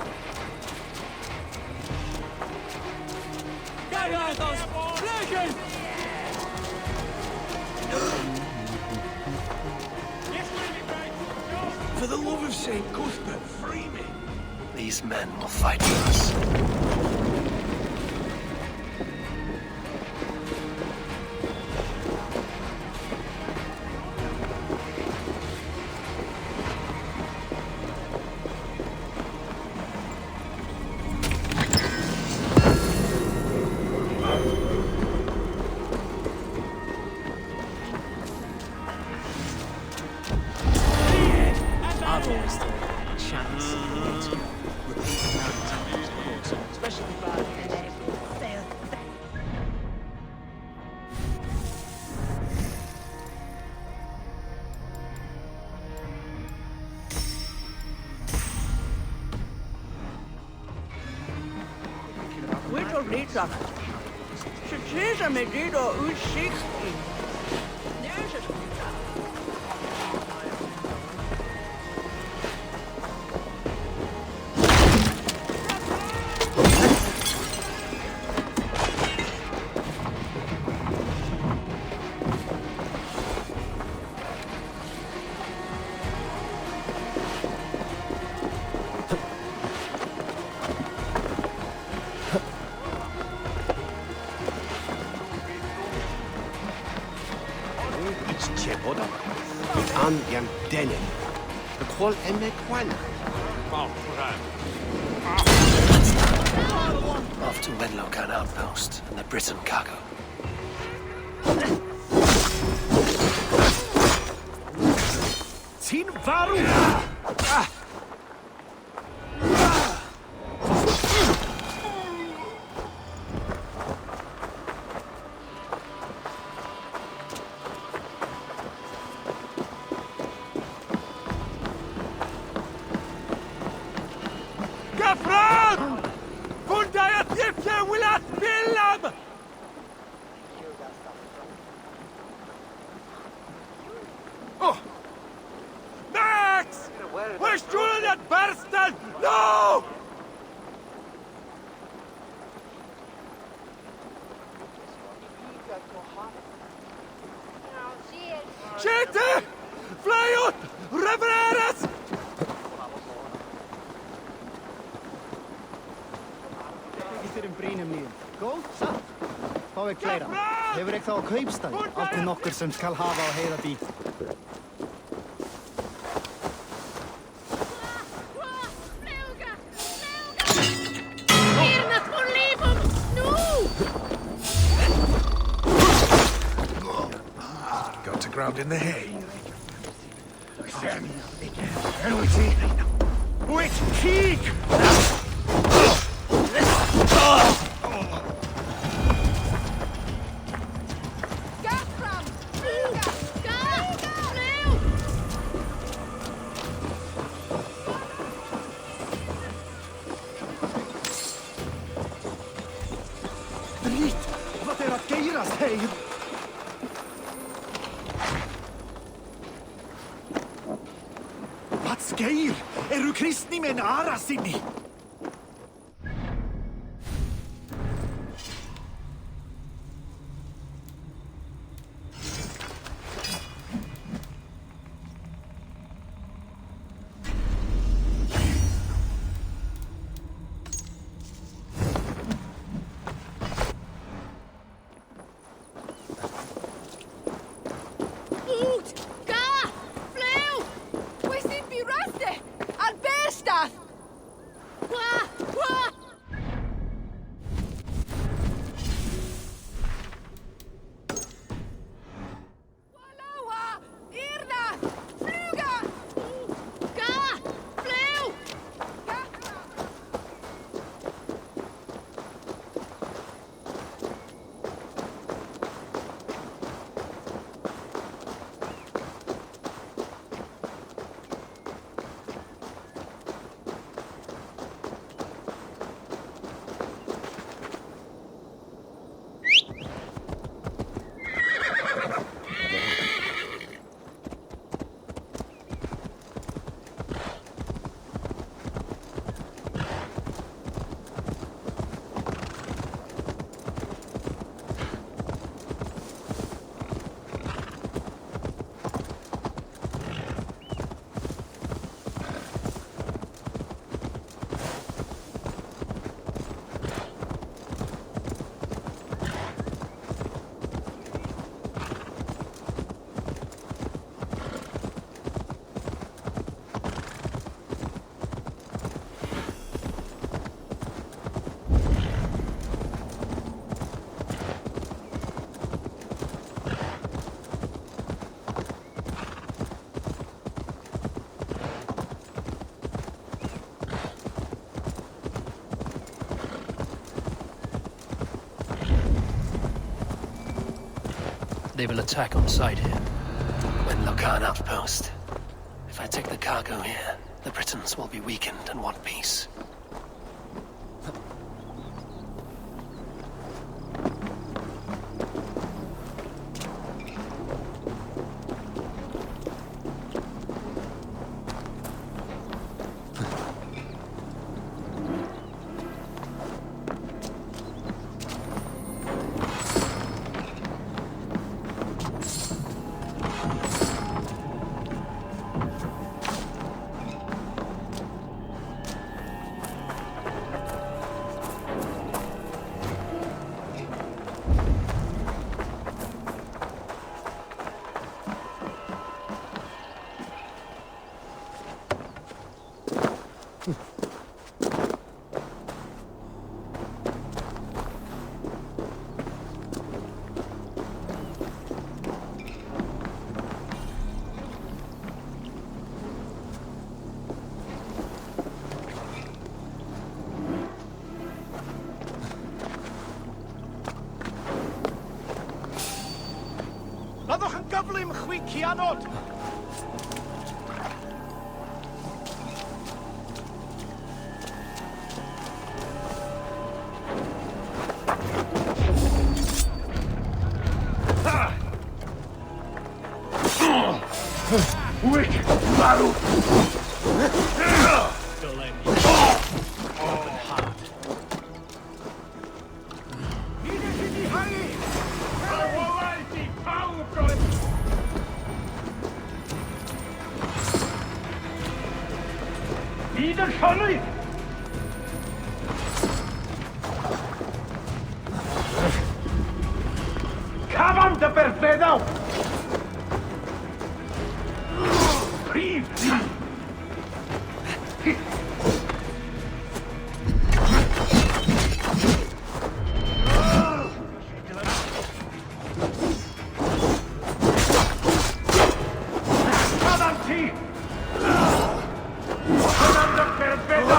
Kajaatos! Flöken! For the love of Saint Cuthbert, free me. These men will fight for us. I've always thought a chance to repeat mountains, especially bad. Widow Lisa. Cesar Medido U60. There's a Cheboda. An jam denen. The qual emme quan. Off to Wedlock outpost and the Britain cargo. Tin varu! Gafran! Fundaya Tipke Wilat Billam! Oh! Max! We're shooting at Barstan! No! Shete! Fly out! Revereras! Is er een brinem nu? Go, zat. Hou ik kleed aan. Hefur ekki þá kaupstæð? Alltið nokkur sem skal hafa á heiða bí. Got to ground in the hay. Wait, cheek! Vad är att geiras hej? Vad skeir? Är du kristni med en ara sinni? They will attack on sight here. When Locan outpost. If I take the cargo here, the Britons will be weakened and want peace. Laddwch yn gyflym chwicianod! Wick, marw! Ieder Charlie! Comandante perfetto! Avanti! Comandante perfetto!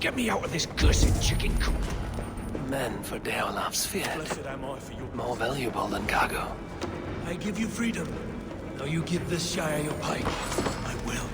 Get me out of this cursed chicken coop. Men for Deolaf's feared. More valuable than cargo. I give you freedom. Now you give this Shire your pike. I will.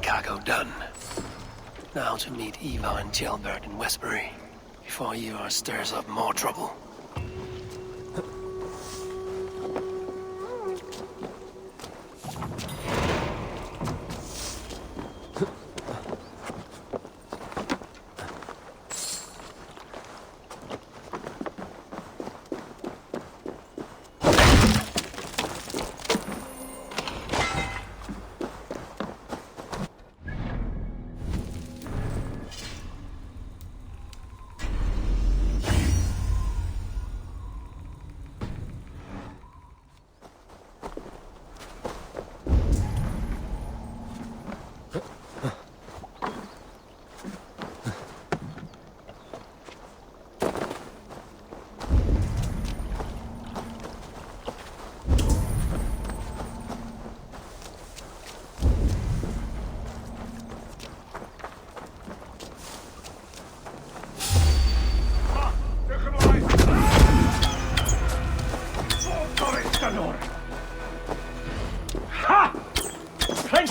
Cargo done. Now to meet Ivar and Gelbert in Westbury, before Ivar stirs up more trouble.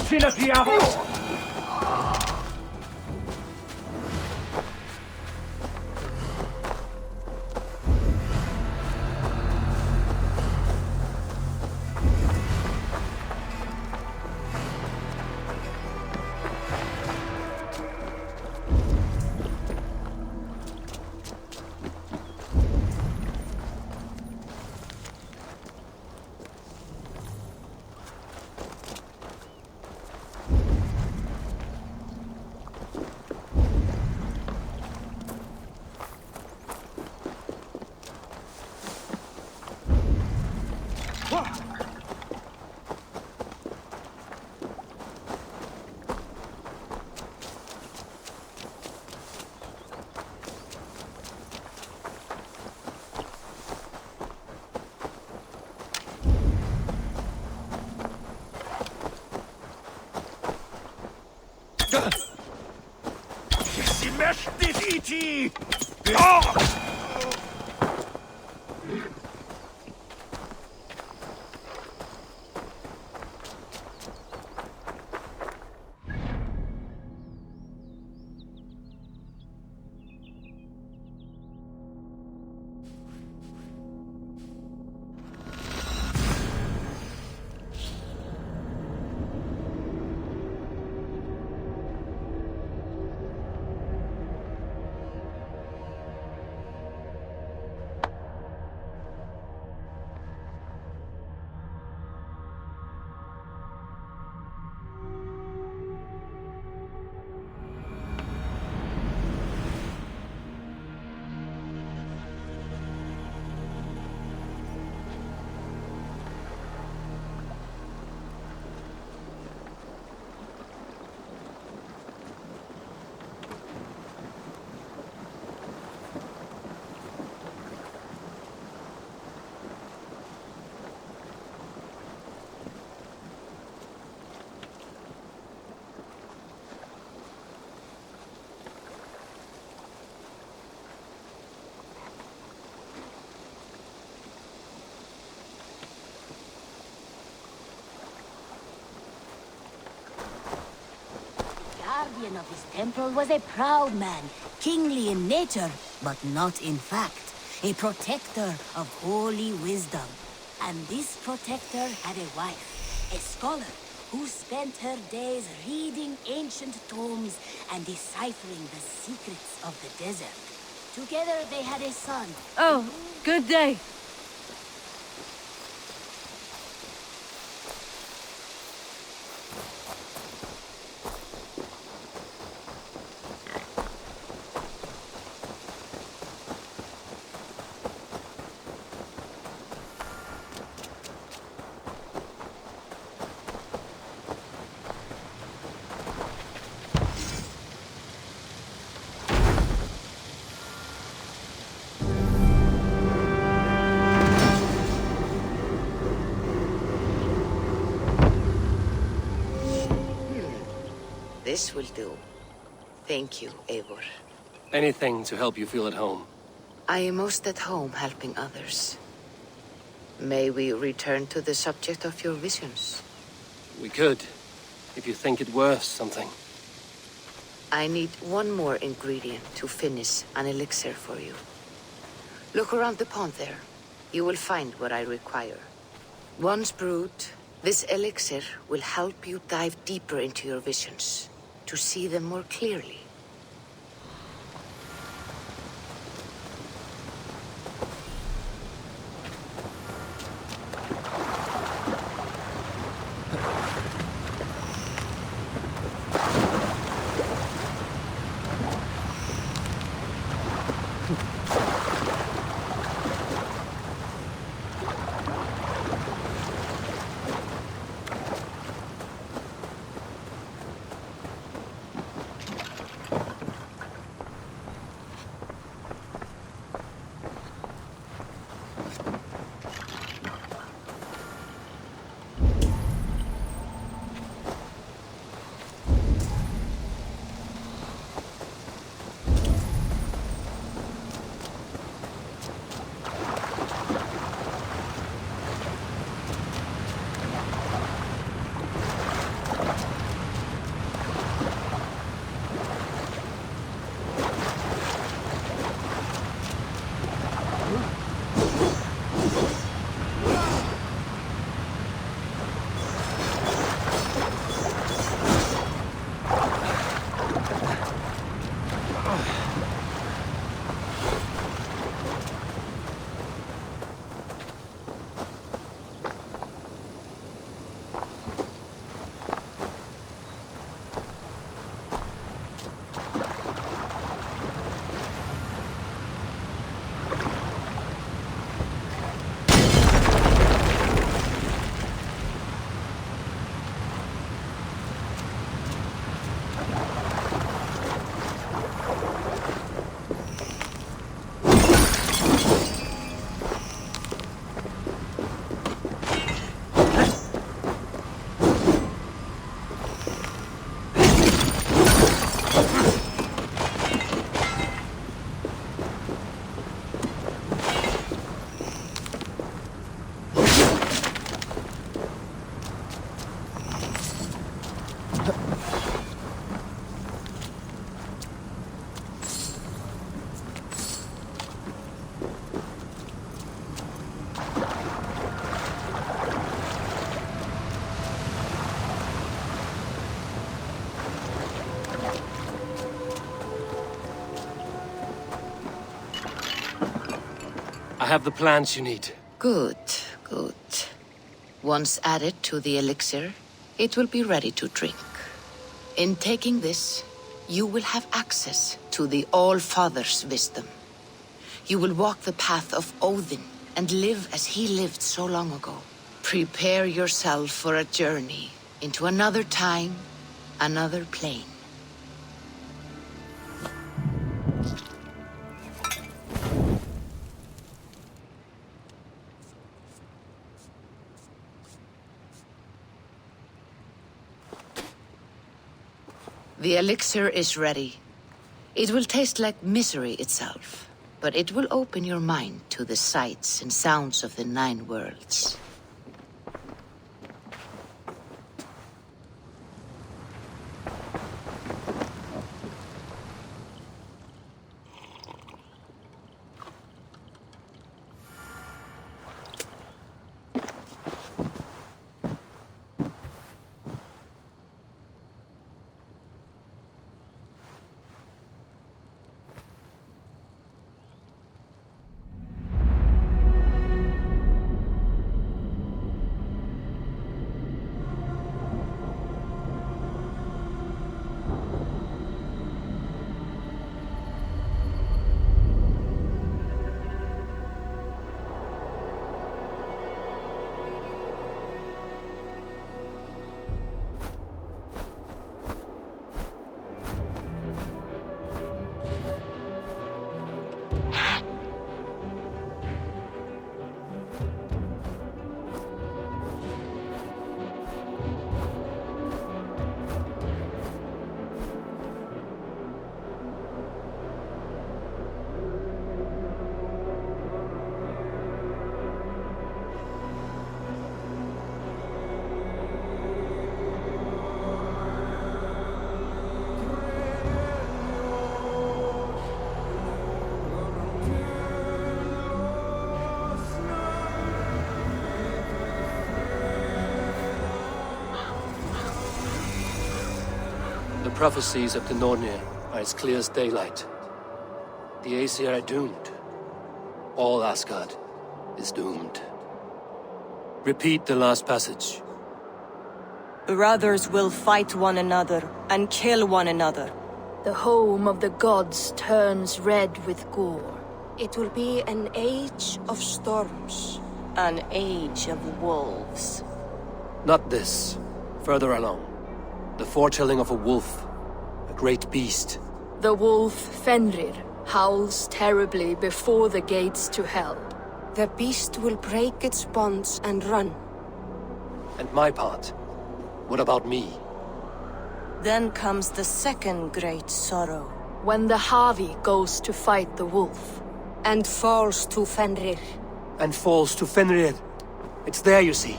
Sin of Diablo! Guardian of his temple was a proud man, kingly in nature, but not in fact. A protector of holy wisdom. And this protector had a wife, a scholar, who spent her days reading ancient tomes and deciphering the secrets of the desert. Together they had a son. Oh, good day. This will do. Thank you, Eivor. Anything to help you feel at home. I am most at home helping others. May we return to the subject of your visions? We could, if you think it worth something. I need one more ingredient to finish an elixir for you. Look around the pond there. You will find what I require. Once brewed, this elixir will help you dive deeper into your visions, to see them more clearly. have the plants you need. Good, good. Once added to the elixir, it will be ready to drink. In taking this, you will have access to the All-Father's wisdom. You will walk the path of Odin and live as he lived so long ago. Prepare yourself for a journey into another time, another plane. The elixir is ready. It will taste like misery itself, but it will open your mind to the sights and sounds of the 9 worlds. The prophecies of the Nornir are as clear as daylight. The Aesir are doomed. All Asgard is doomed. Repeat the last passage. Brothers will fight one another and kill one another. The home of the gods turns red with gore. It will be an age of storms. An age of wolves. Not this. Further along. The foretelling of a wolf. A great beast. The wolf Fenrir howls terribly before the gates to hell. The beast will break its bonds and run. And my part? What about me? Then comes the second great sorrow. When the Havi goes to fight the wolf. And falls to Fenrir. And falls to Fenrir. It's there, you see.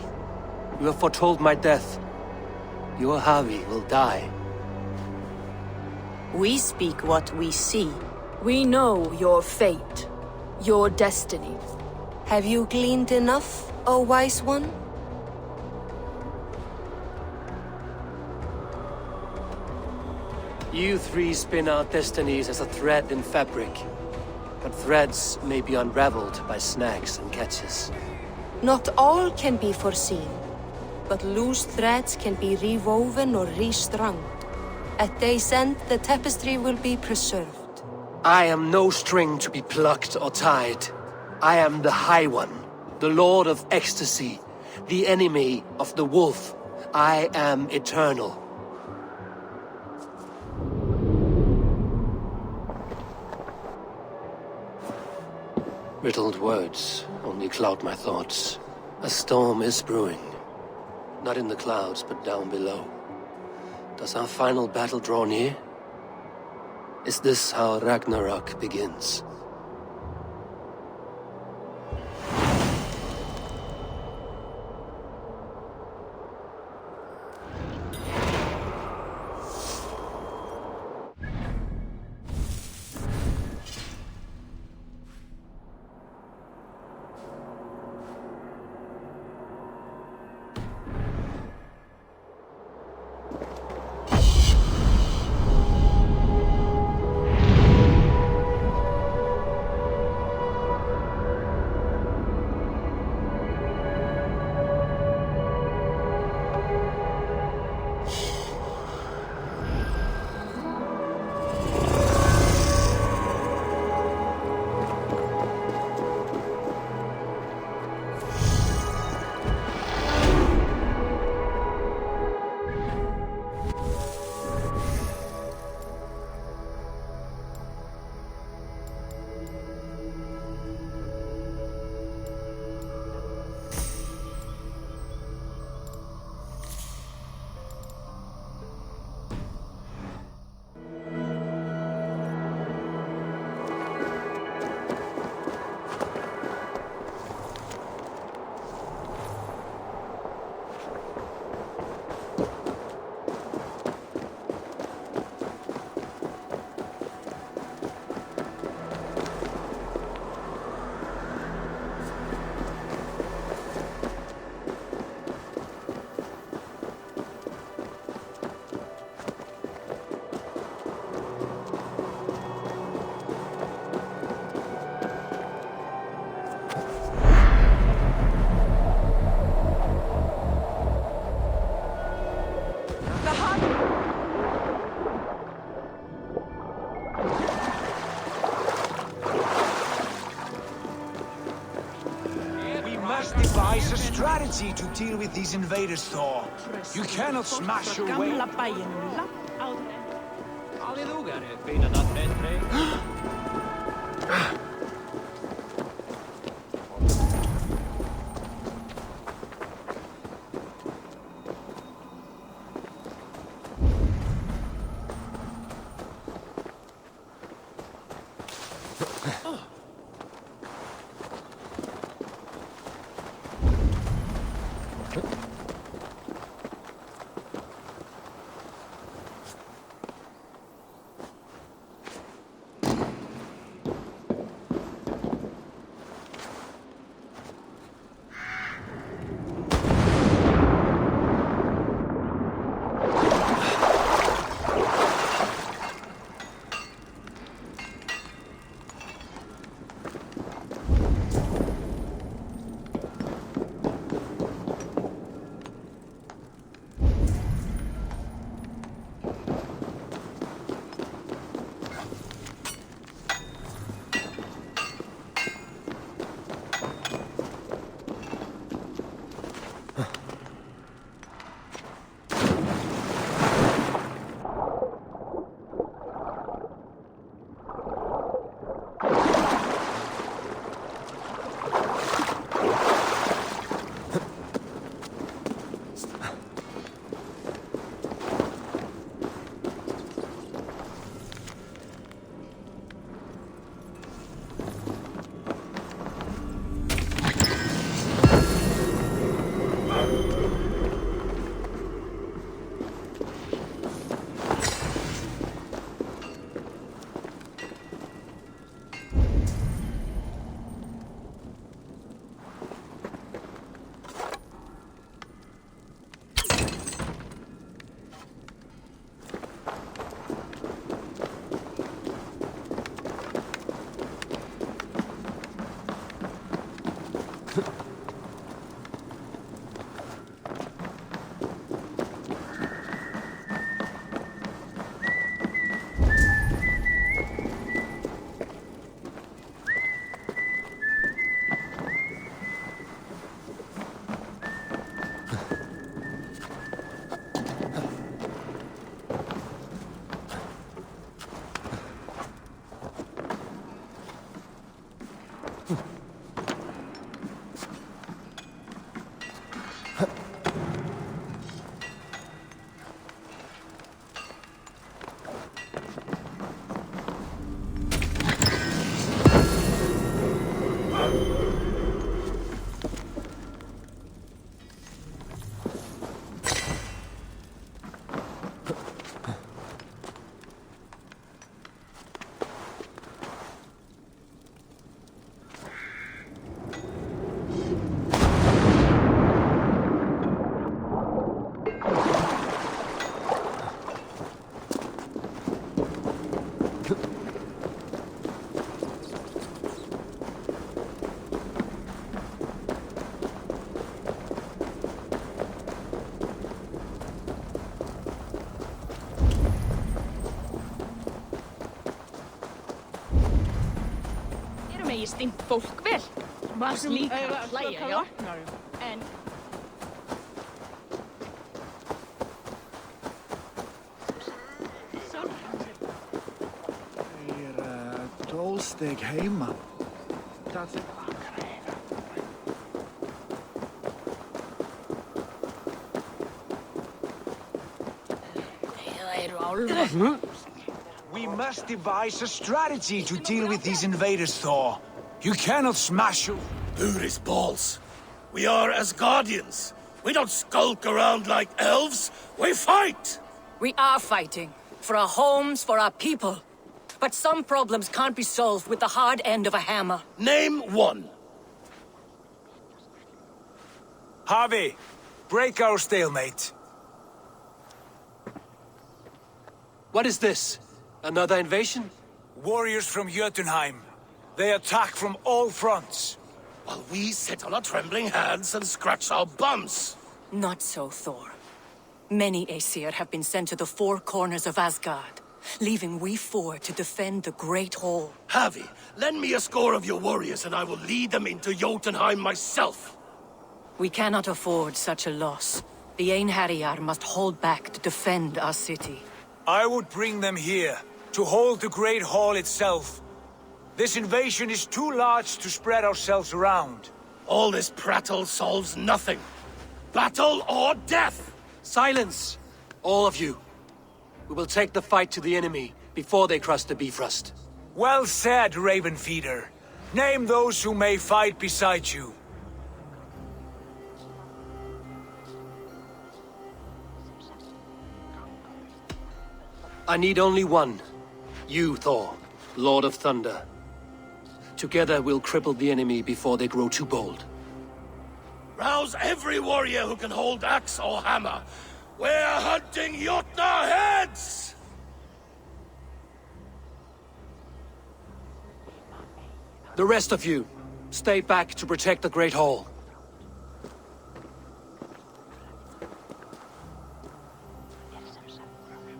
You have foretold my death. Your Havi will die. We speak what we see. We know your fate. Your destiny. Have you gleaned enough, O wise one? You three spin our destinies as a thread in fabric. But threads may be unraveled by snags and catches. Not all can be foreseen, but loose threads can be rewoven or restrung. At day's end, the tapestry will be preserved. I am no string to be plucked or tied. I am the High One, the Lord of Ecstasy, the enemy of the wolf. I am eternal. Riddled words only cloud my thoughts. A storm is brewing. Not in the clouds, but down below. Does our final battle draw near? Is this how Ragnarok begins? strategy to deal with these invaders, Thor. You cannot smash your way. Stingt fólk vel. Varst líka að hlæja, já. En... Tólstig heima. Það eru álfar. We must devise a strategy to deal with these invaders, Thor. You cannot smash your... Uri's balls. We are Asgardians. We don't skulk around like elves. We fight! We are fighting. For our homes, for our people. But some problems can't be solved with the hard end of a hammer. Name one. Harvey, break our stalemate. What is this? Another invasion? Warriors from Jotunheim. They attack from all fronts. While we sit on our trembling hands and scratch our bums. Not so, Thor. Many Aesir have been sent to the four corners of Asgard, leaving we four to defend the Great Hall. Harvey, lend me a score of your warriors and I will lead them into Jotunheim myself. We cannot afford such a loss. The Einherjar must hold back to defend our city. I would bring them here, to hold the Great Hall itself. This invasion is too large to spread ourselves around. All this prattle solves nothing. Battle or death! Silence! All of you. We will take the fight to the enemy before they cross the Bifrost. Well said, Ravenfeeder. Name those who may fight beside you. I need only one. You, Thor, Lord of Thunder. Together we'll cripple the enemy before they grow too bold. Rouse every warrior who can hold axe or hammer. We're hunting Jotnar heads! The rest of you, stay back to protect the Great Hall.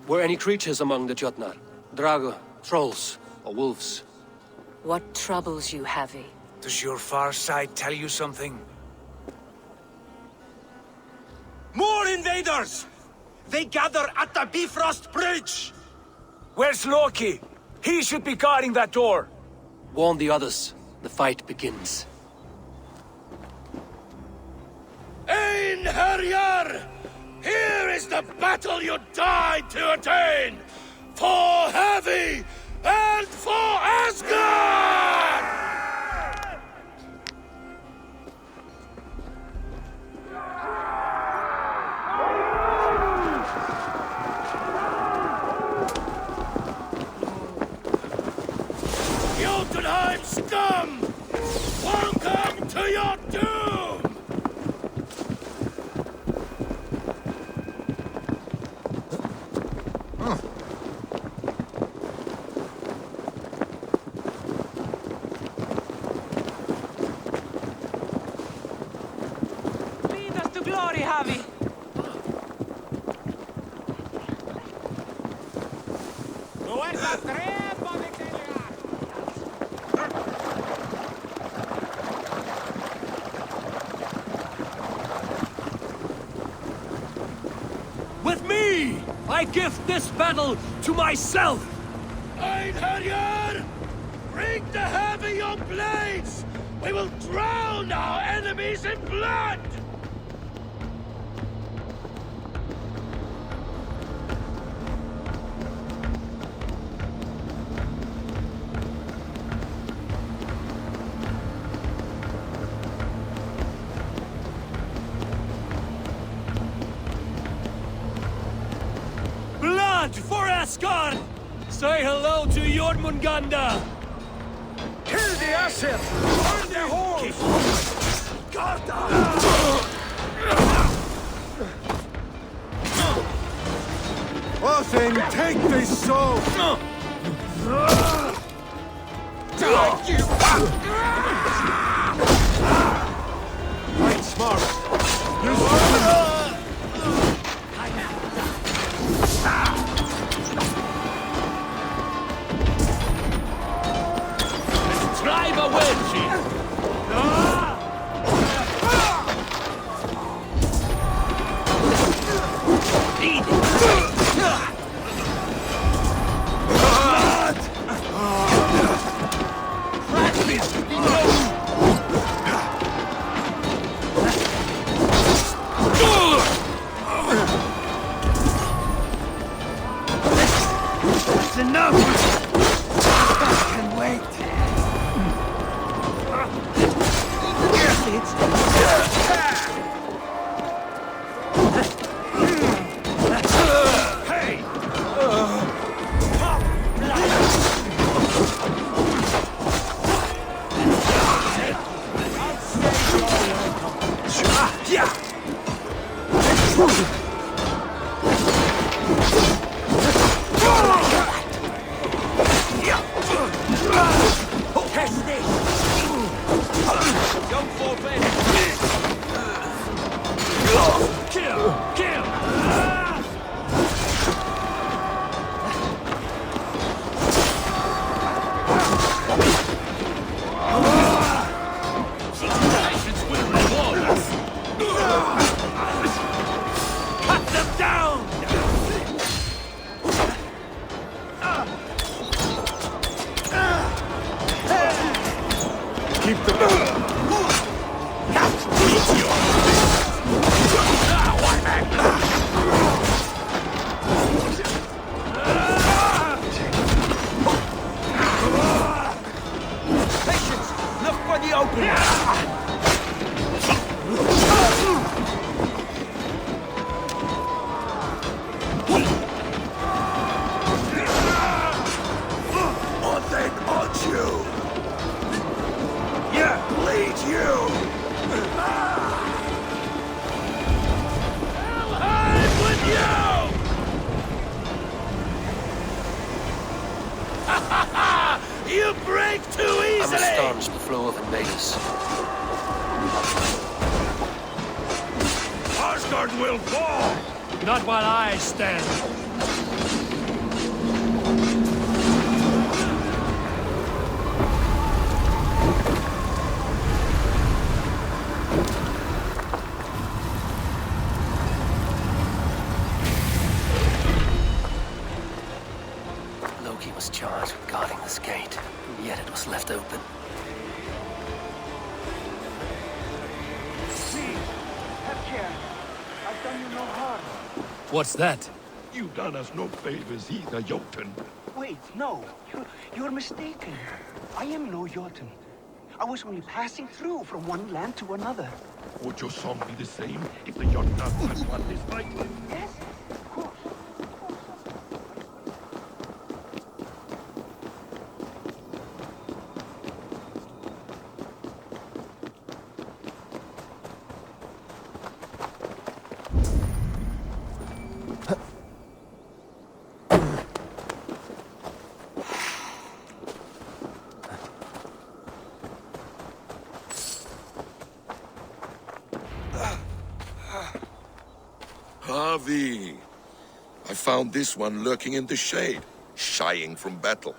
Were any creatures among the Jotnar? Drago, trolls, or wolves? What troubles you, Havi? Does your far side tell you something? More invaders! They gather at the Bifrost Bridge! Where's Loki? He should be guarding that door. Warn the others. The fight begins. Einherjar! Here is the battle you died to attain! For Havi and for Asgard! Jotunheim scum! Welcome to your doom! Lead us to glory, Havi! With me, I gift this battle to myself! Einherjar! Bring to Havi your blades! We will drown our enemies in blood! Blood for Asgard! Say hello to Jormungandr! Kill the Asir! Burn their halls! Othin, take this soul! Fight smart! Drive a wedge! That's enough! That can wait! Don't forfeit! flow of invaders. Asgard will fall! Not while I stand. Loki was charged with guarding this gate, and yet it was left open. Have care. I've done you no harm. What's that? You've done us no favors either, Jotun. Wait, no. You're mistaken. I am no Jotun. I was only passing through from one land to another. Would your song be the same if the Jotnar had won this fight? Yes, of course. Harvey! I found this one lurking in the shade, shying from battle.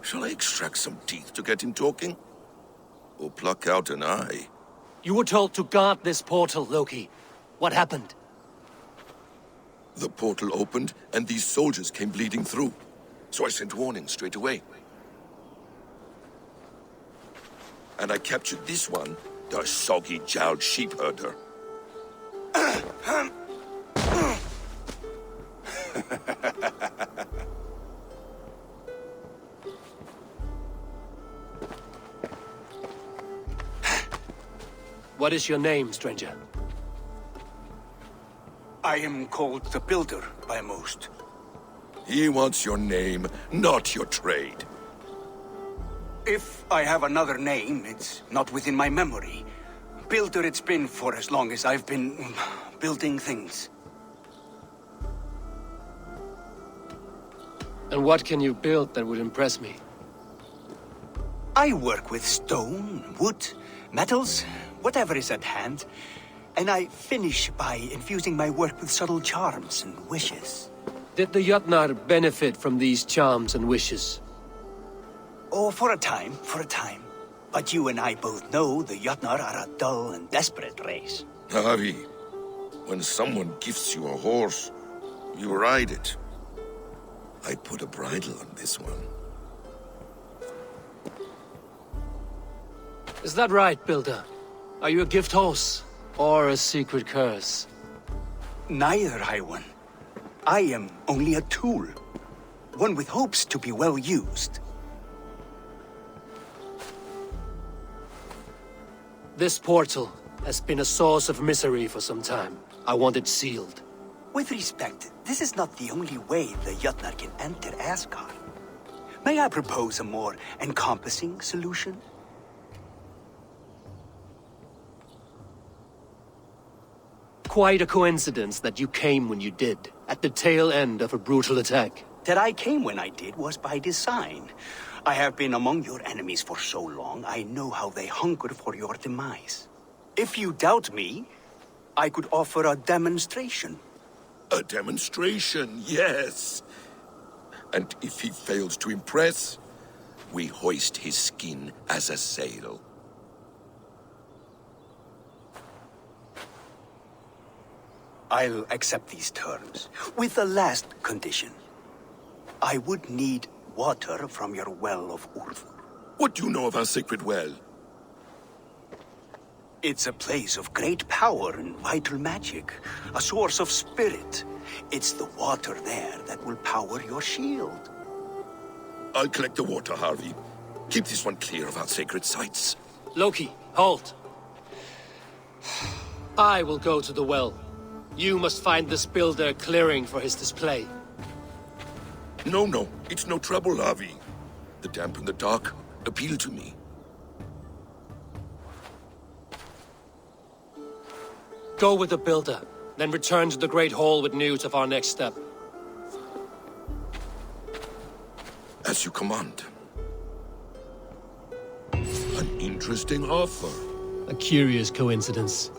Shall I extract some teeth to get him talking? Or pluck out an eye? You were told to guard this portal, Loki. What happened? The portal opened, and these soldiers came bleeding through. So I sent warning straight away. And I captured this one, the soggy-jowled sheep herder. What is your name, stranger? I am called the Builder by most. He wants your name, not your trade. If I have another name, it's not within my memory. Builder it's been for as long as I've been building things. And what can you build that would impress me? I work with stone, wood, metals, whatever is at hand. And I finish by infusing my work with subtle charms and wishes. Did the Jotnar benefit from these charms and wishes? Oh, for a time. But you and I both know the Jotnar are a dull and desperate race. Harvey, when someone gifts you a horse, you ride it. I put a bridle on this one. Is that right, Builder? Are you a gift horse? Or a secret curse? Neither, High One. I am only a tool. One with hopes to be well used. This portal has been a source of misery for some time. I want it sealed. With respect, this is not the only way the Jotnar can enter Asgard. May I propose a more encompassing solution? Quite a coincidence that you came when you did, at the tail end of a brutal attack. That I came when I did was by design. I have been among your enemies for so long, I know how they hunger for your demise. If you doubt me, I could offer a demonstration. A demonstration, yes. And if he fails to impress, we hoist his skin as a sail. I'll accept these terms, with the last condition. I would need water from your well of Urthur. What do you know of our sacred well? It's a place of great power and vital magic, a source of spirit. It's the water there that will power your shield. I'll collect the water, Harvey. Keep this one clear of our sacred sites. Loki, halt! I will go to the well. You must find this builder clearing for his display. No, it's no trouble, Harvey. The damp and the dark appeal to me. Go with the builder, then return to the Great Hall with news of our next step. As you command. An interesting offer. A curious coincidence.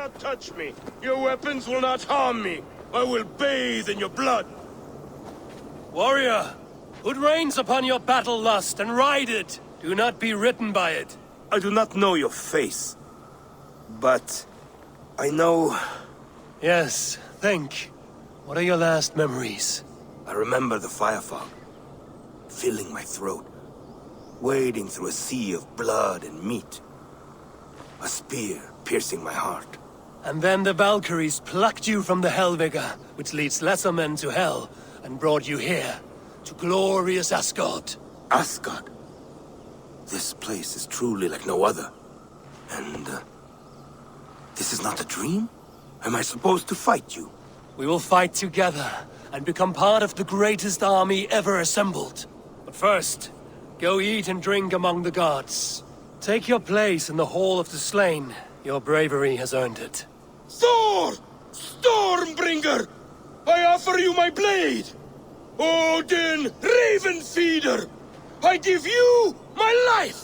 not touch me. Your weapons will not harm me. I will bathe in your blood. Warrior, put reins upon your battle lust and ride it. Do not be ridden by it. I do not know your face, but I know... Yes, think. What are your last memories? I remember the fire fog, filling my throat, wading through a sea of blood and meat. A spear piercing my heart. And then the Valkyries plucked you from the Helvega, which leads lesser men to hell, and brought you here, to glorious Asgard. Asgard? This place is truly like no other. And, this is not a dream? Am I supposed to fight you? We will fight together, and become part of the greatest army ever assembled. But first, go eat and drink among the gods. Take your place in the Hall of the Slain. Your bravery has earned it. Thor! Stormbringer! I offer you my blade! Odin, Raven Feeder! I give you my life!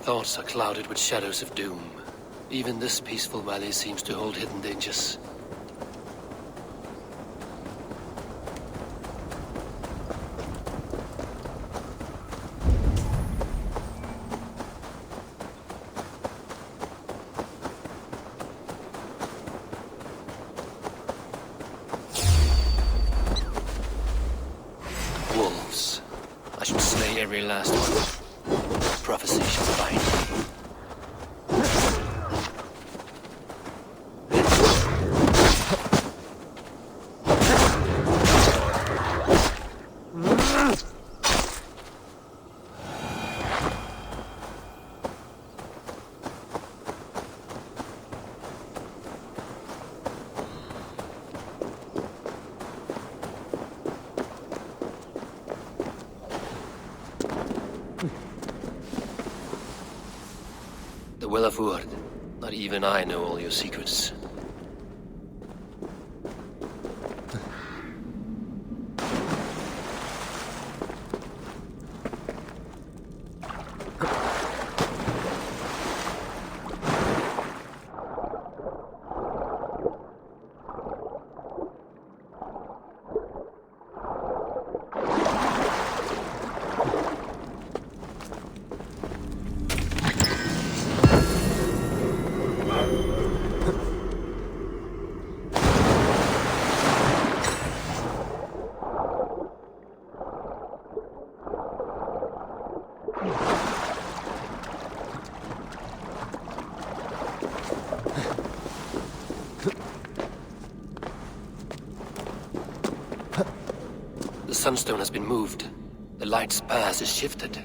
Thoughts are clouded with shadows of doom. Even this peaceful valley seems to hold hidden dangers. Wolves. I should slay every last one. Prophecy shall bind me. The Well of Word. Not even I know all your secrets. The sunstone has been moved. The light's path is shifted.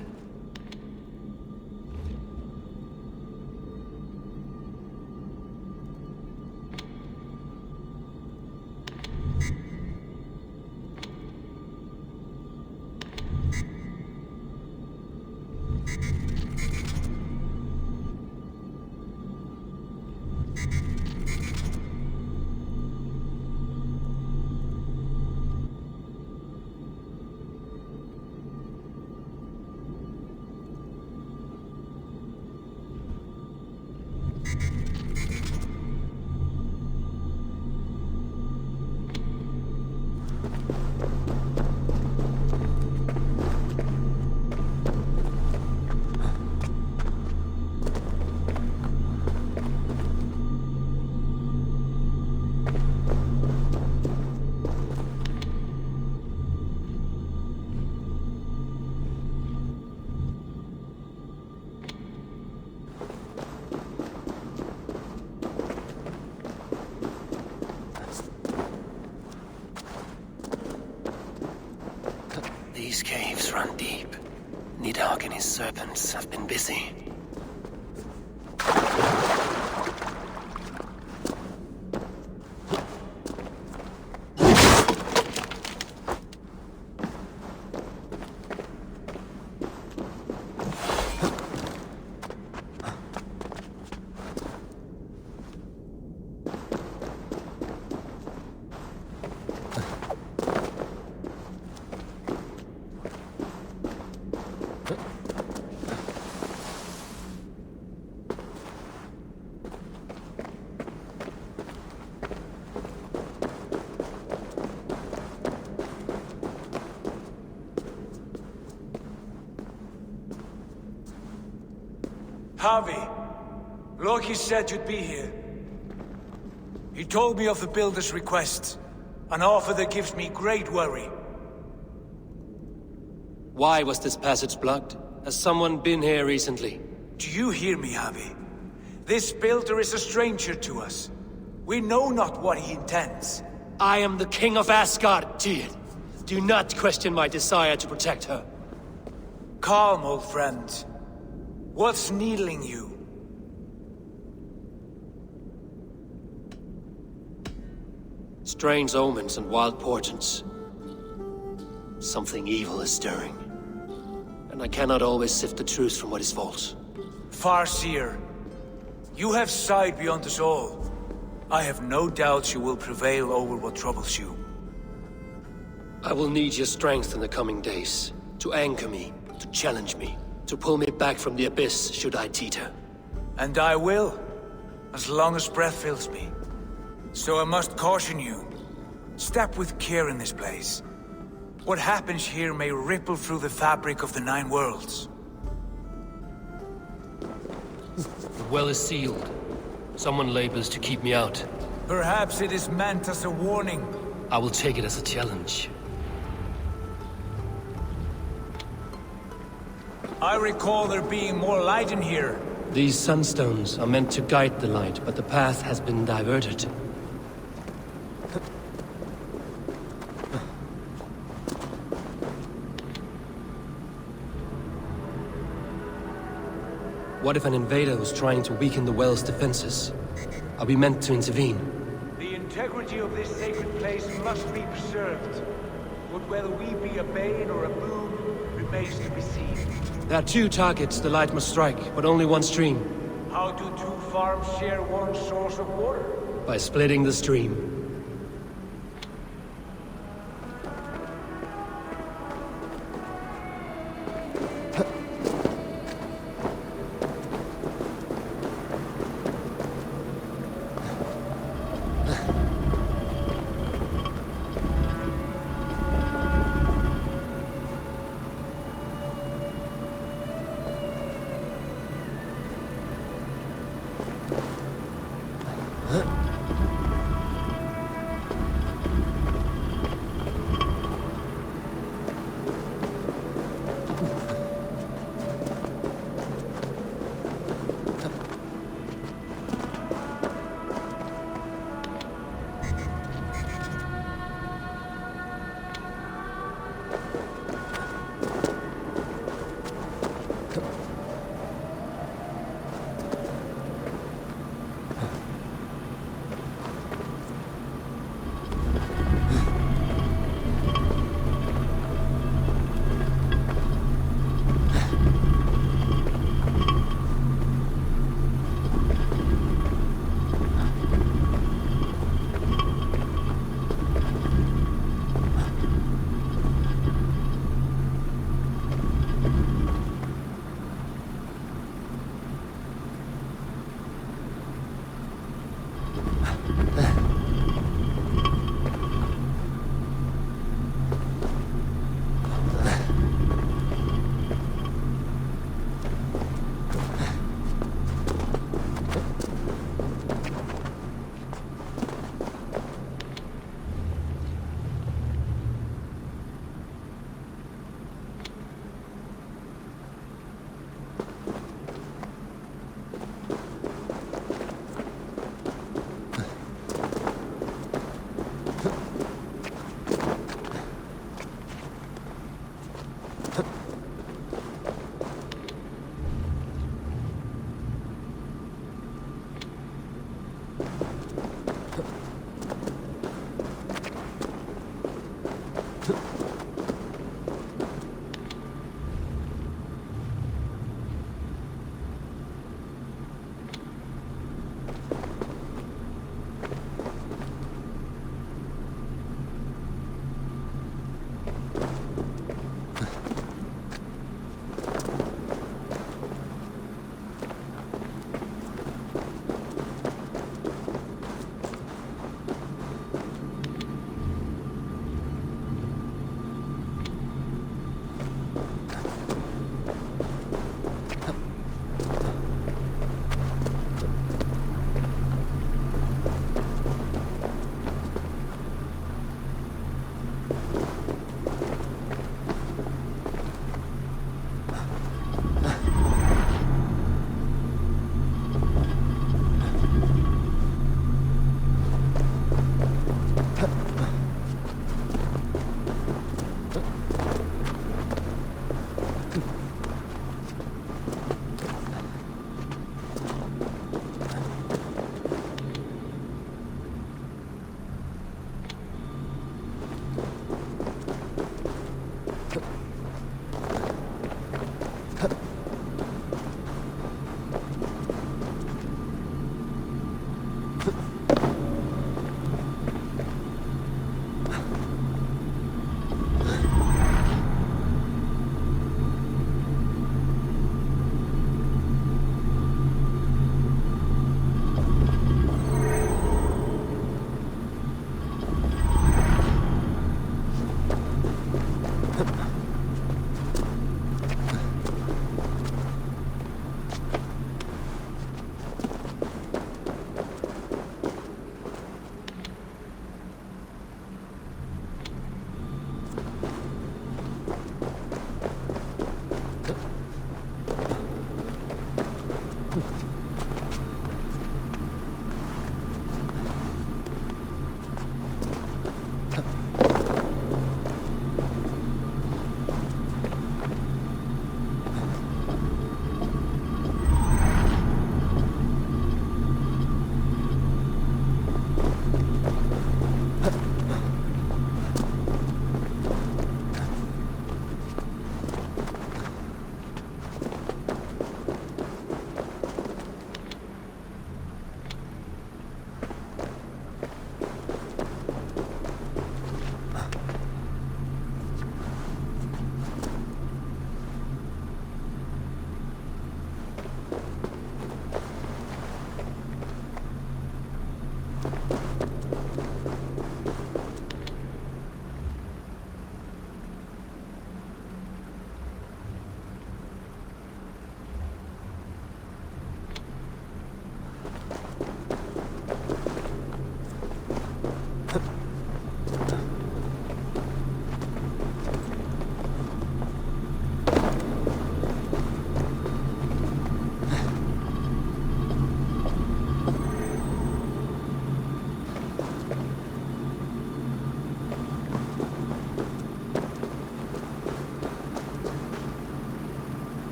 These caves run deep. Nidhogg and his serpents have been busy. Harvey, Loki said you'd be here. He told me of the Builder's request, an offer that gives me great worry. Why was this passage blocked? Has someone been here recently? Do you hear me, Harvey? This Builder is a stranger to us. We know not what he intends. I am the King of Asgard, Tyr. Do not question my desire to protect her. Calm, old friend. What's needling you? Strange omens and wild portents. Something evil is stirring. And I cannot always sift the truth from what is false. Farseer, you have sight beyond us all. I have no doubts you will prevail over what troubles you. I will need your strength in the coming days. To anchor me, to challenge me, to pull me back from the abyss should I teeter. And I will, as long as breath fills me. So I must caution you. Step with care in this place. What happens here may ripple through the fabric of the Nine Worlds. The well is sealed. Someone labors to keep me out. Perhaps it is meant as a warning. I will take it as a challenge. I recall there being more light in here. These sunstones are meant to guide the light, but the path has been diverted. What if an invader was trying to weaken the well's defenses? Are we meant to intervene? The integrity of this sacred place must be preserved. But whether we be a bane or a boon remains to be seen. There are two targets the light must strike, but only one stream. How do two farms share one source of water? By splitting the stream.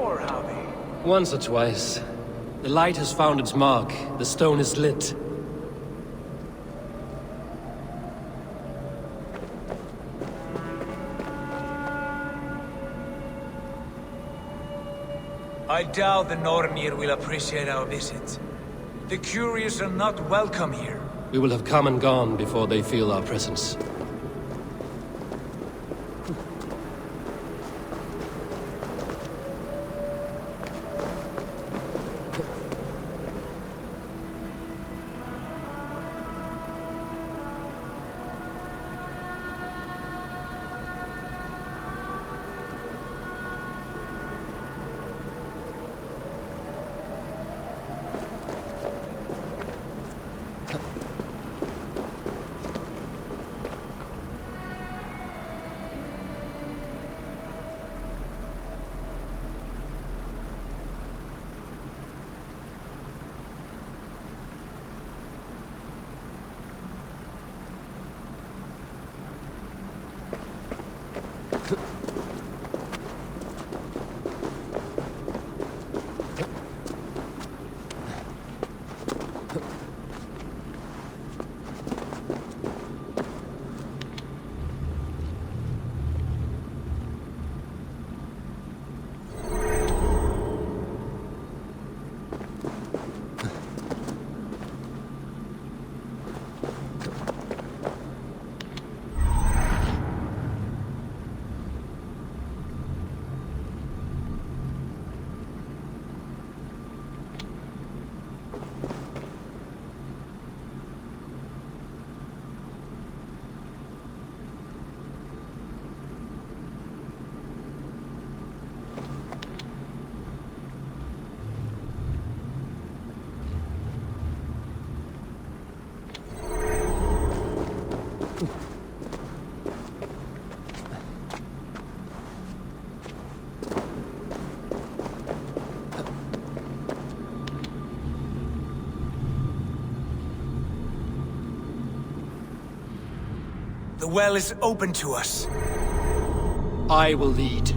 before, have they? Once or twice. The light has found its mark. The stone is lit. I doubt the Nornir will appreciate our visit. The curious are not welcome here. We will have come and gone before they feel our presence. The well is open to us. I will lead.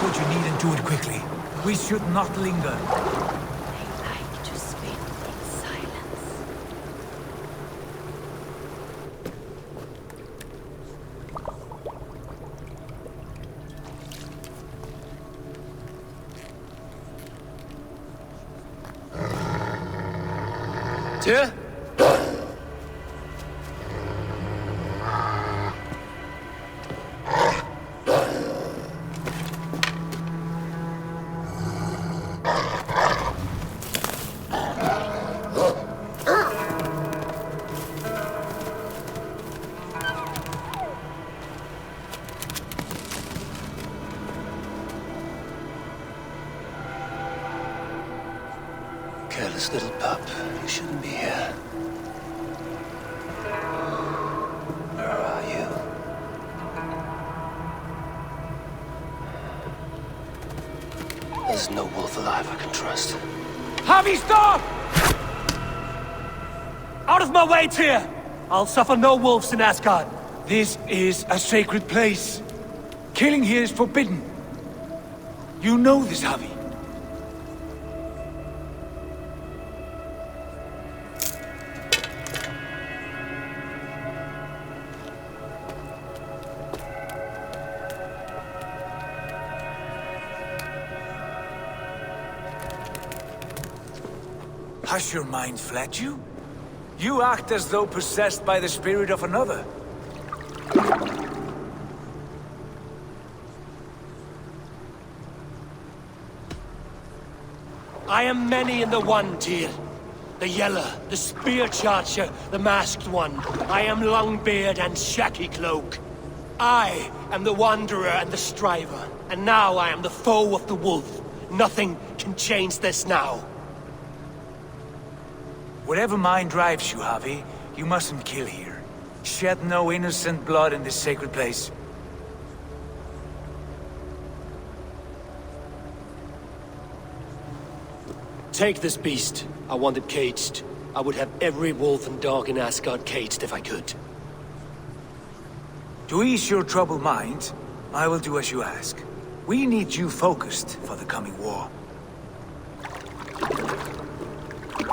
What you need and do it quickly. We should not linger. They like to spin in silence. Tyr? Careless little pup. You shouldn't be here. Where are you? There's no wolf alive I can trust. Javi, stop! Out of my way, Tyr! I'll suffer no wolves in Asgard. This is a sacred place. Killing here is forbidden. You know this, Javi. Has your mind fled you? You act as though possessed by the spirit of another. I am many in the one, Tyr. The Yeller, the Spear Charger, the Masked One. I am Longbeard and Shaky Cloak. I am the Wanderer and the Striver. And now I am the foe of the Wolf. Nothing can change this now. Whatever mind drives you, Javi, you mustn't kill here. Shed no innocent blood in this sacred place. Take this beast. I want it caged. I would have every wolf and dog in Asgard caged if I could. To ease your troubled mind, I will do as you ask. We need you focused for the coming war.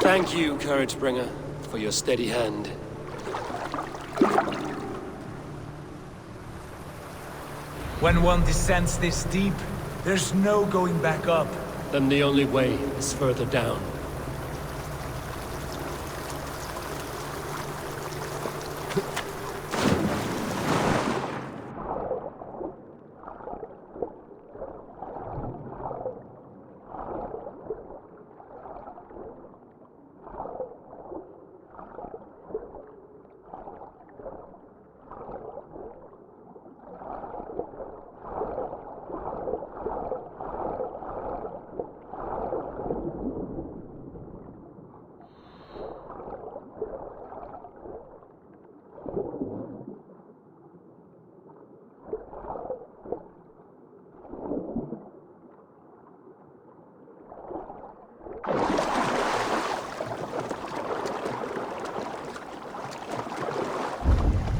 Thank you, Couragebringer, for your steady hand. When one descends this deep, there's no going back up. Then the only way is further down.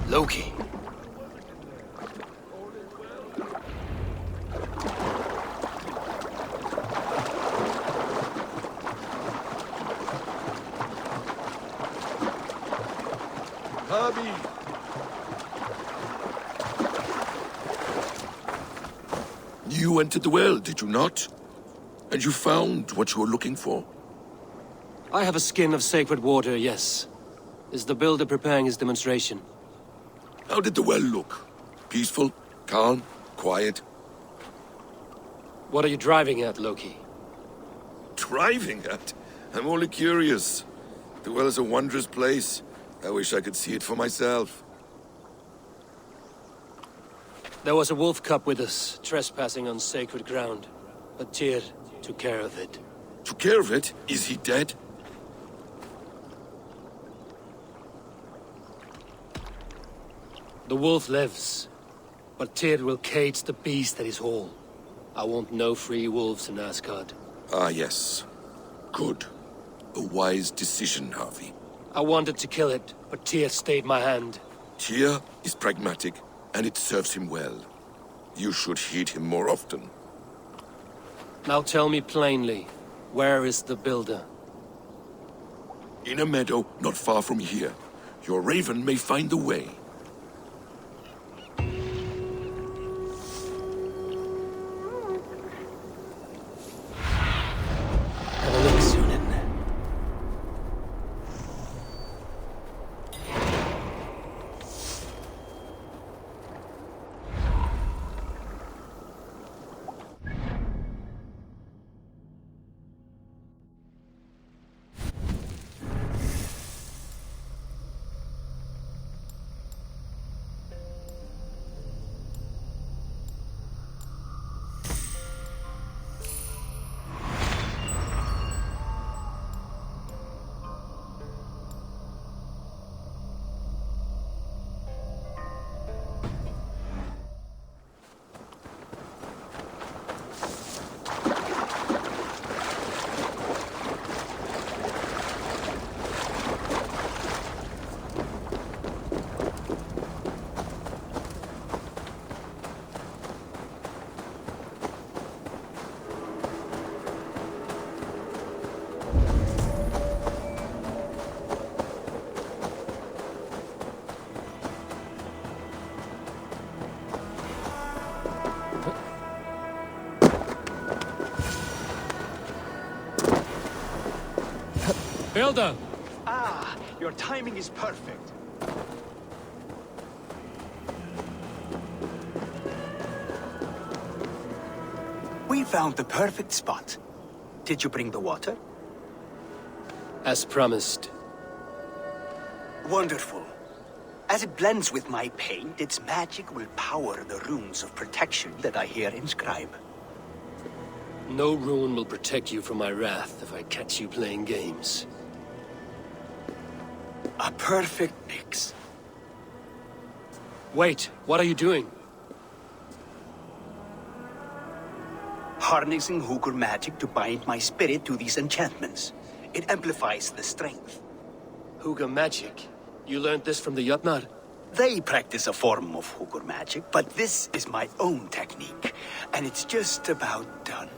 Loki. Harvey! You entered the well, did you not? And you found what you were looking for? I have a skin of sacred water, yes. Is the builder preparing his demonstration? How did the well look? Peaceful? Calm? Quiet? What are you driving at, Loki? Driving at? I'm only curious. The well is a wondrous place. I wish I could see it for myself. There was a wolf cub with us, trespassing on sacred ground. But Tyr took care of it. Took care of it? Is he dead? The wolf lives, but Tyr will cage the beast at his hall. I want no free wolves in Asgard. Ah, yes. Good. A wise decision, Harvey. I wanted to kill it, but Tyr stayed my hand. Tyr is pragmatic, and it serves him well. You should heed him more often. Now tell me plainly, where is the builder? In a meadow not far from here. Your raven may find the way. Have a look, Sunan. Builder! Ah, your timing is perfect. We found the perfect spot. Did you bring the water? As promised. Wonderful. As it blends with my paint, its magic will power the runes of protection that I here inscribe. No rune will protect you from my wrath if I catch you playing games. A perfect mix. Wait, what are you doing? Harnessing Hooker magic to bind my spirit to these enchantments. It amplifies the strength. Hooker magic? You learned this from the Jotnar? They practice a form of Hooker magic, but this is my own technique, and it's just about done.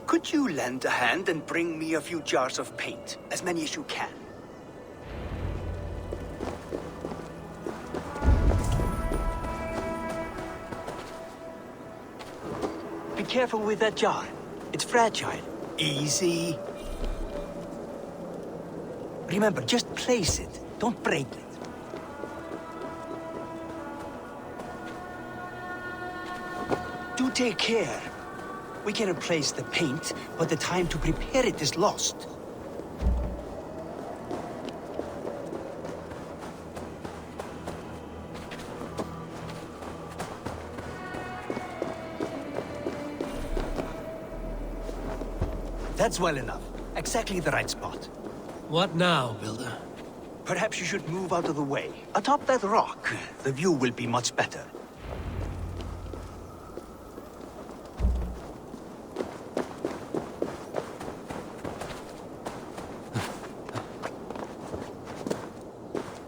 Could you lend a hand and bring me a few jars of paint? As many as you can. Be careful with that jar. It's fragile. Easy. Remember, just place it. Don't break it. Do take care. We can replace the paint, but the time to prepare it is lost. That's well enough. Exactly the right spot. What now, Builder? Perhaps you should move out of the way. Atop that rock, the view will be much better.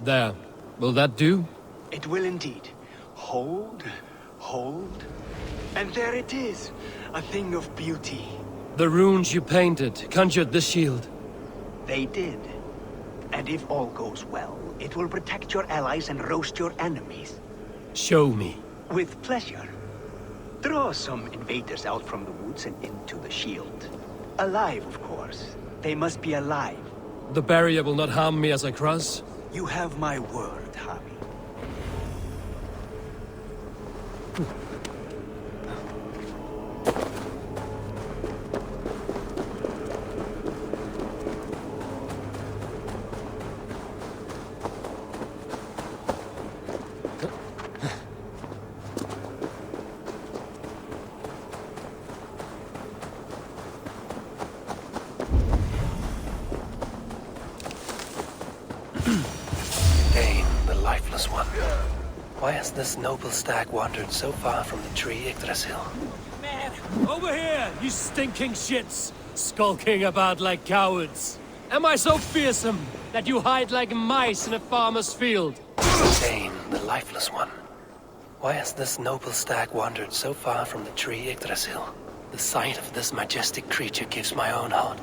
There. Will that do? It will indeed. Hold, hold, and there it is. A thing of beauty. The runes you painted conjured this shield. They did. And if all goes well, it will protect your allies and roast your enemies. Show me. With pleasure. Draw some invaders out from the woods and into the shield. Alive, of course. They must be alive. The barrier will not harm me as I cross? You have my word, Harvey. Why has this noble stag wandered so far from the tree Yggdrasil? Man, over here, you stinking shits! Skulking about like cowards. Am I so fearsome that you hide like mice in a farmer's field? Dane, the lifeless one. Why has this noble stag wandered so far from the tree Yggdrasil? The sight of this majestic creature gives my own heart.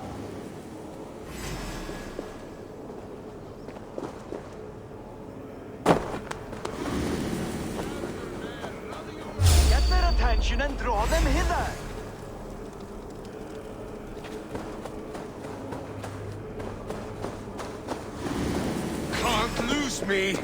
And draw them hither. Can't lose me.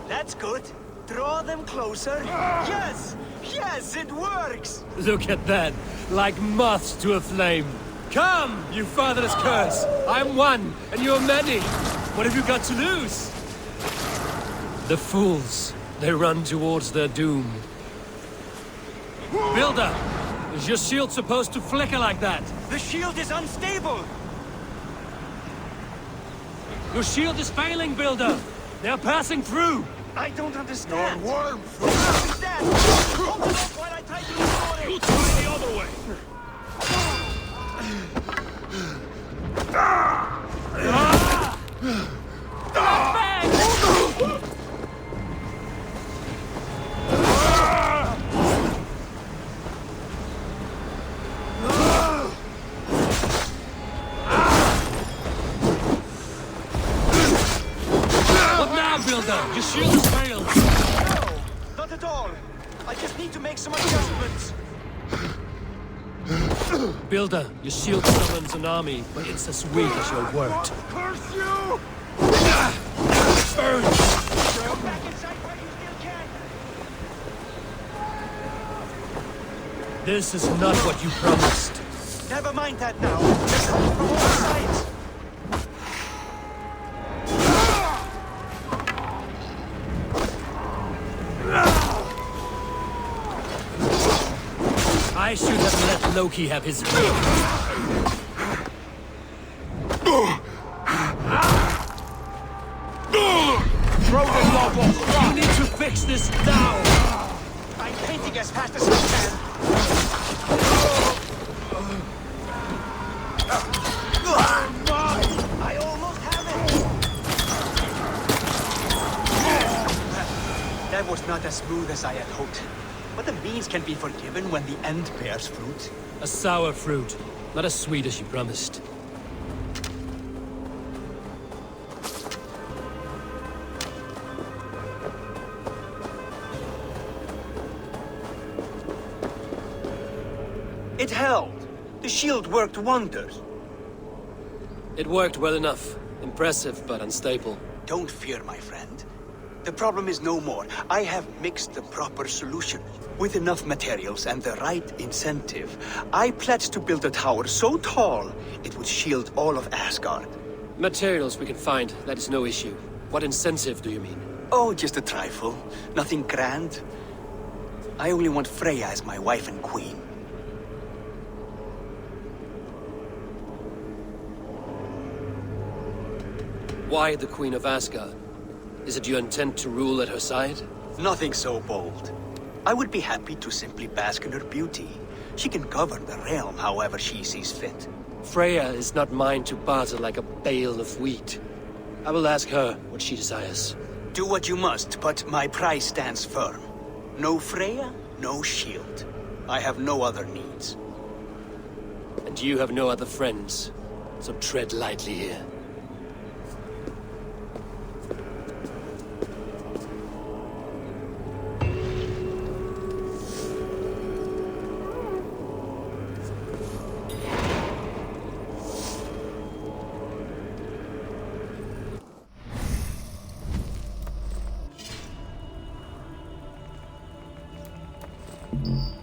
That's good. Draw them closer. Yes! Yes, it works! Look at that. Like moths to a flame. Come, you fatherless curse. I'm one, and you're many. What have you got to lose? The fools. They run towards their doom. Builder! Is your shield supposed to flicker like that? The shield is unstable! Your shield is failing, Builder! They're passing through! I don't understand! Your worm! Understand! Hold it up while I try to restore it! you try the other way! Your shield has failed! No, not at all. I just need to make some adjustments. Builder, your shield summons an army, but it's as weak as your word. Curse you! Burn! Back inside while you still can! This is not what you promised. Never mind that now. They're coming from all sides. I should have let Loki have his way. Throw this log off! You need to fix this now! I'm painting as fast as I can. I almost have it! That was not as smooth as I had hoped. But the means can be forgiven when the end bears fruit. A sour fruit, not as sweet as you promised. It held. The shield worked wonders. It worked well enough. Impressive, but unstable. Don't fear, my friend. The problem is no more. I have mixed the proper solution. With enough materials and the right incentive, I pledge to build a tower so tall it would shield all of Asgard. Materials we can find, that is no issue. What incentive do you mean? Oh, just a trifle. Nothing grand. I only want Freya as my wife and queen. Why the Queen of Asgard? Is it your intent to rule at her side? Nothing so bold. I would be happy to simply bask in her beauty. She can govern the realm however she sees fit. Freya is not mine to barter like a bale of wheat. I will ask her what she desires. Do what you must, but my price stands firm. No Freya, no shield. I have no other needs. And you have no other friends, so tread lightly here. Mm-hmm.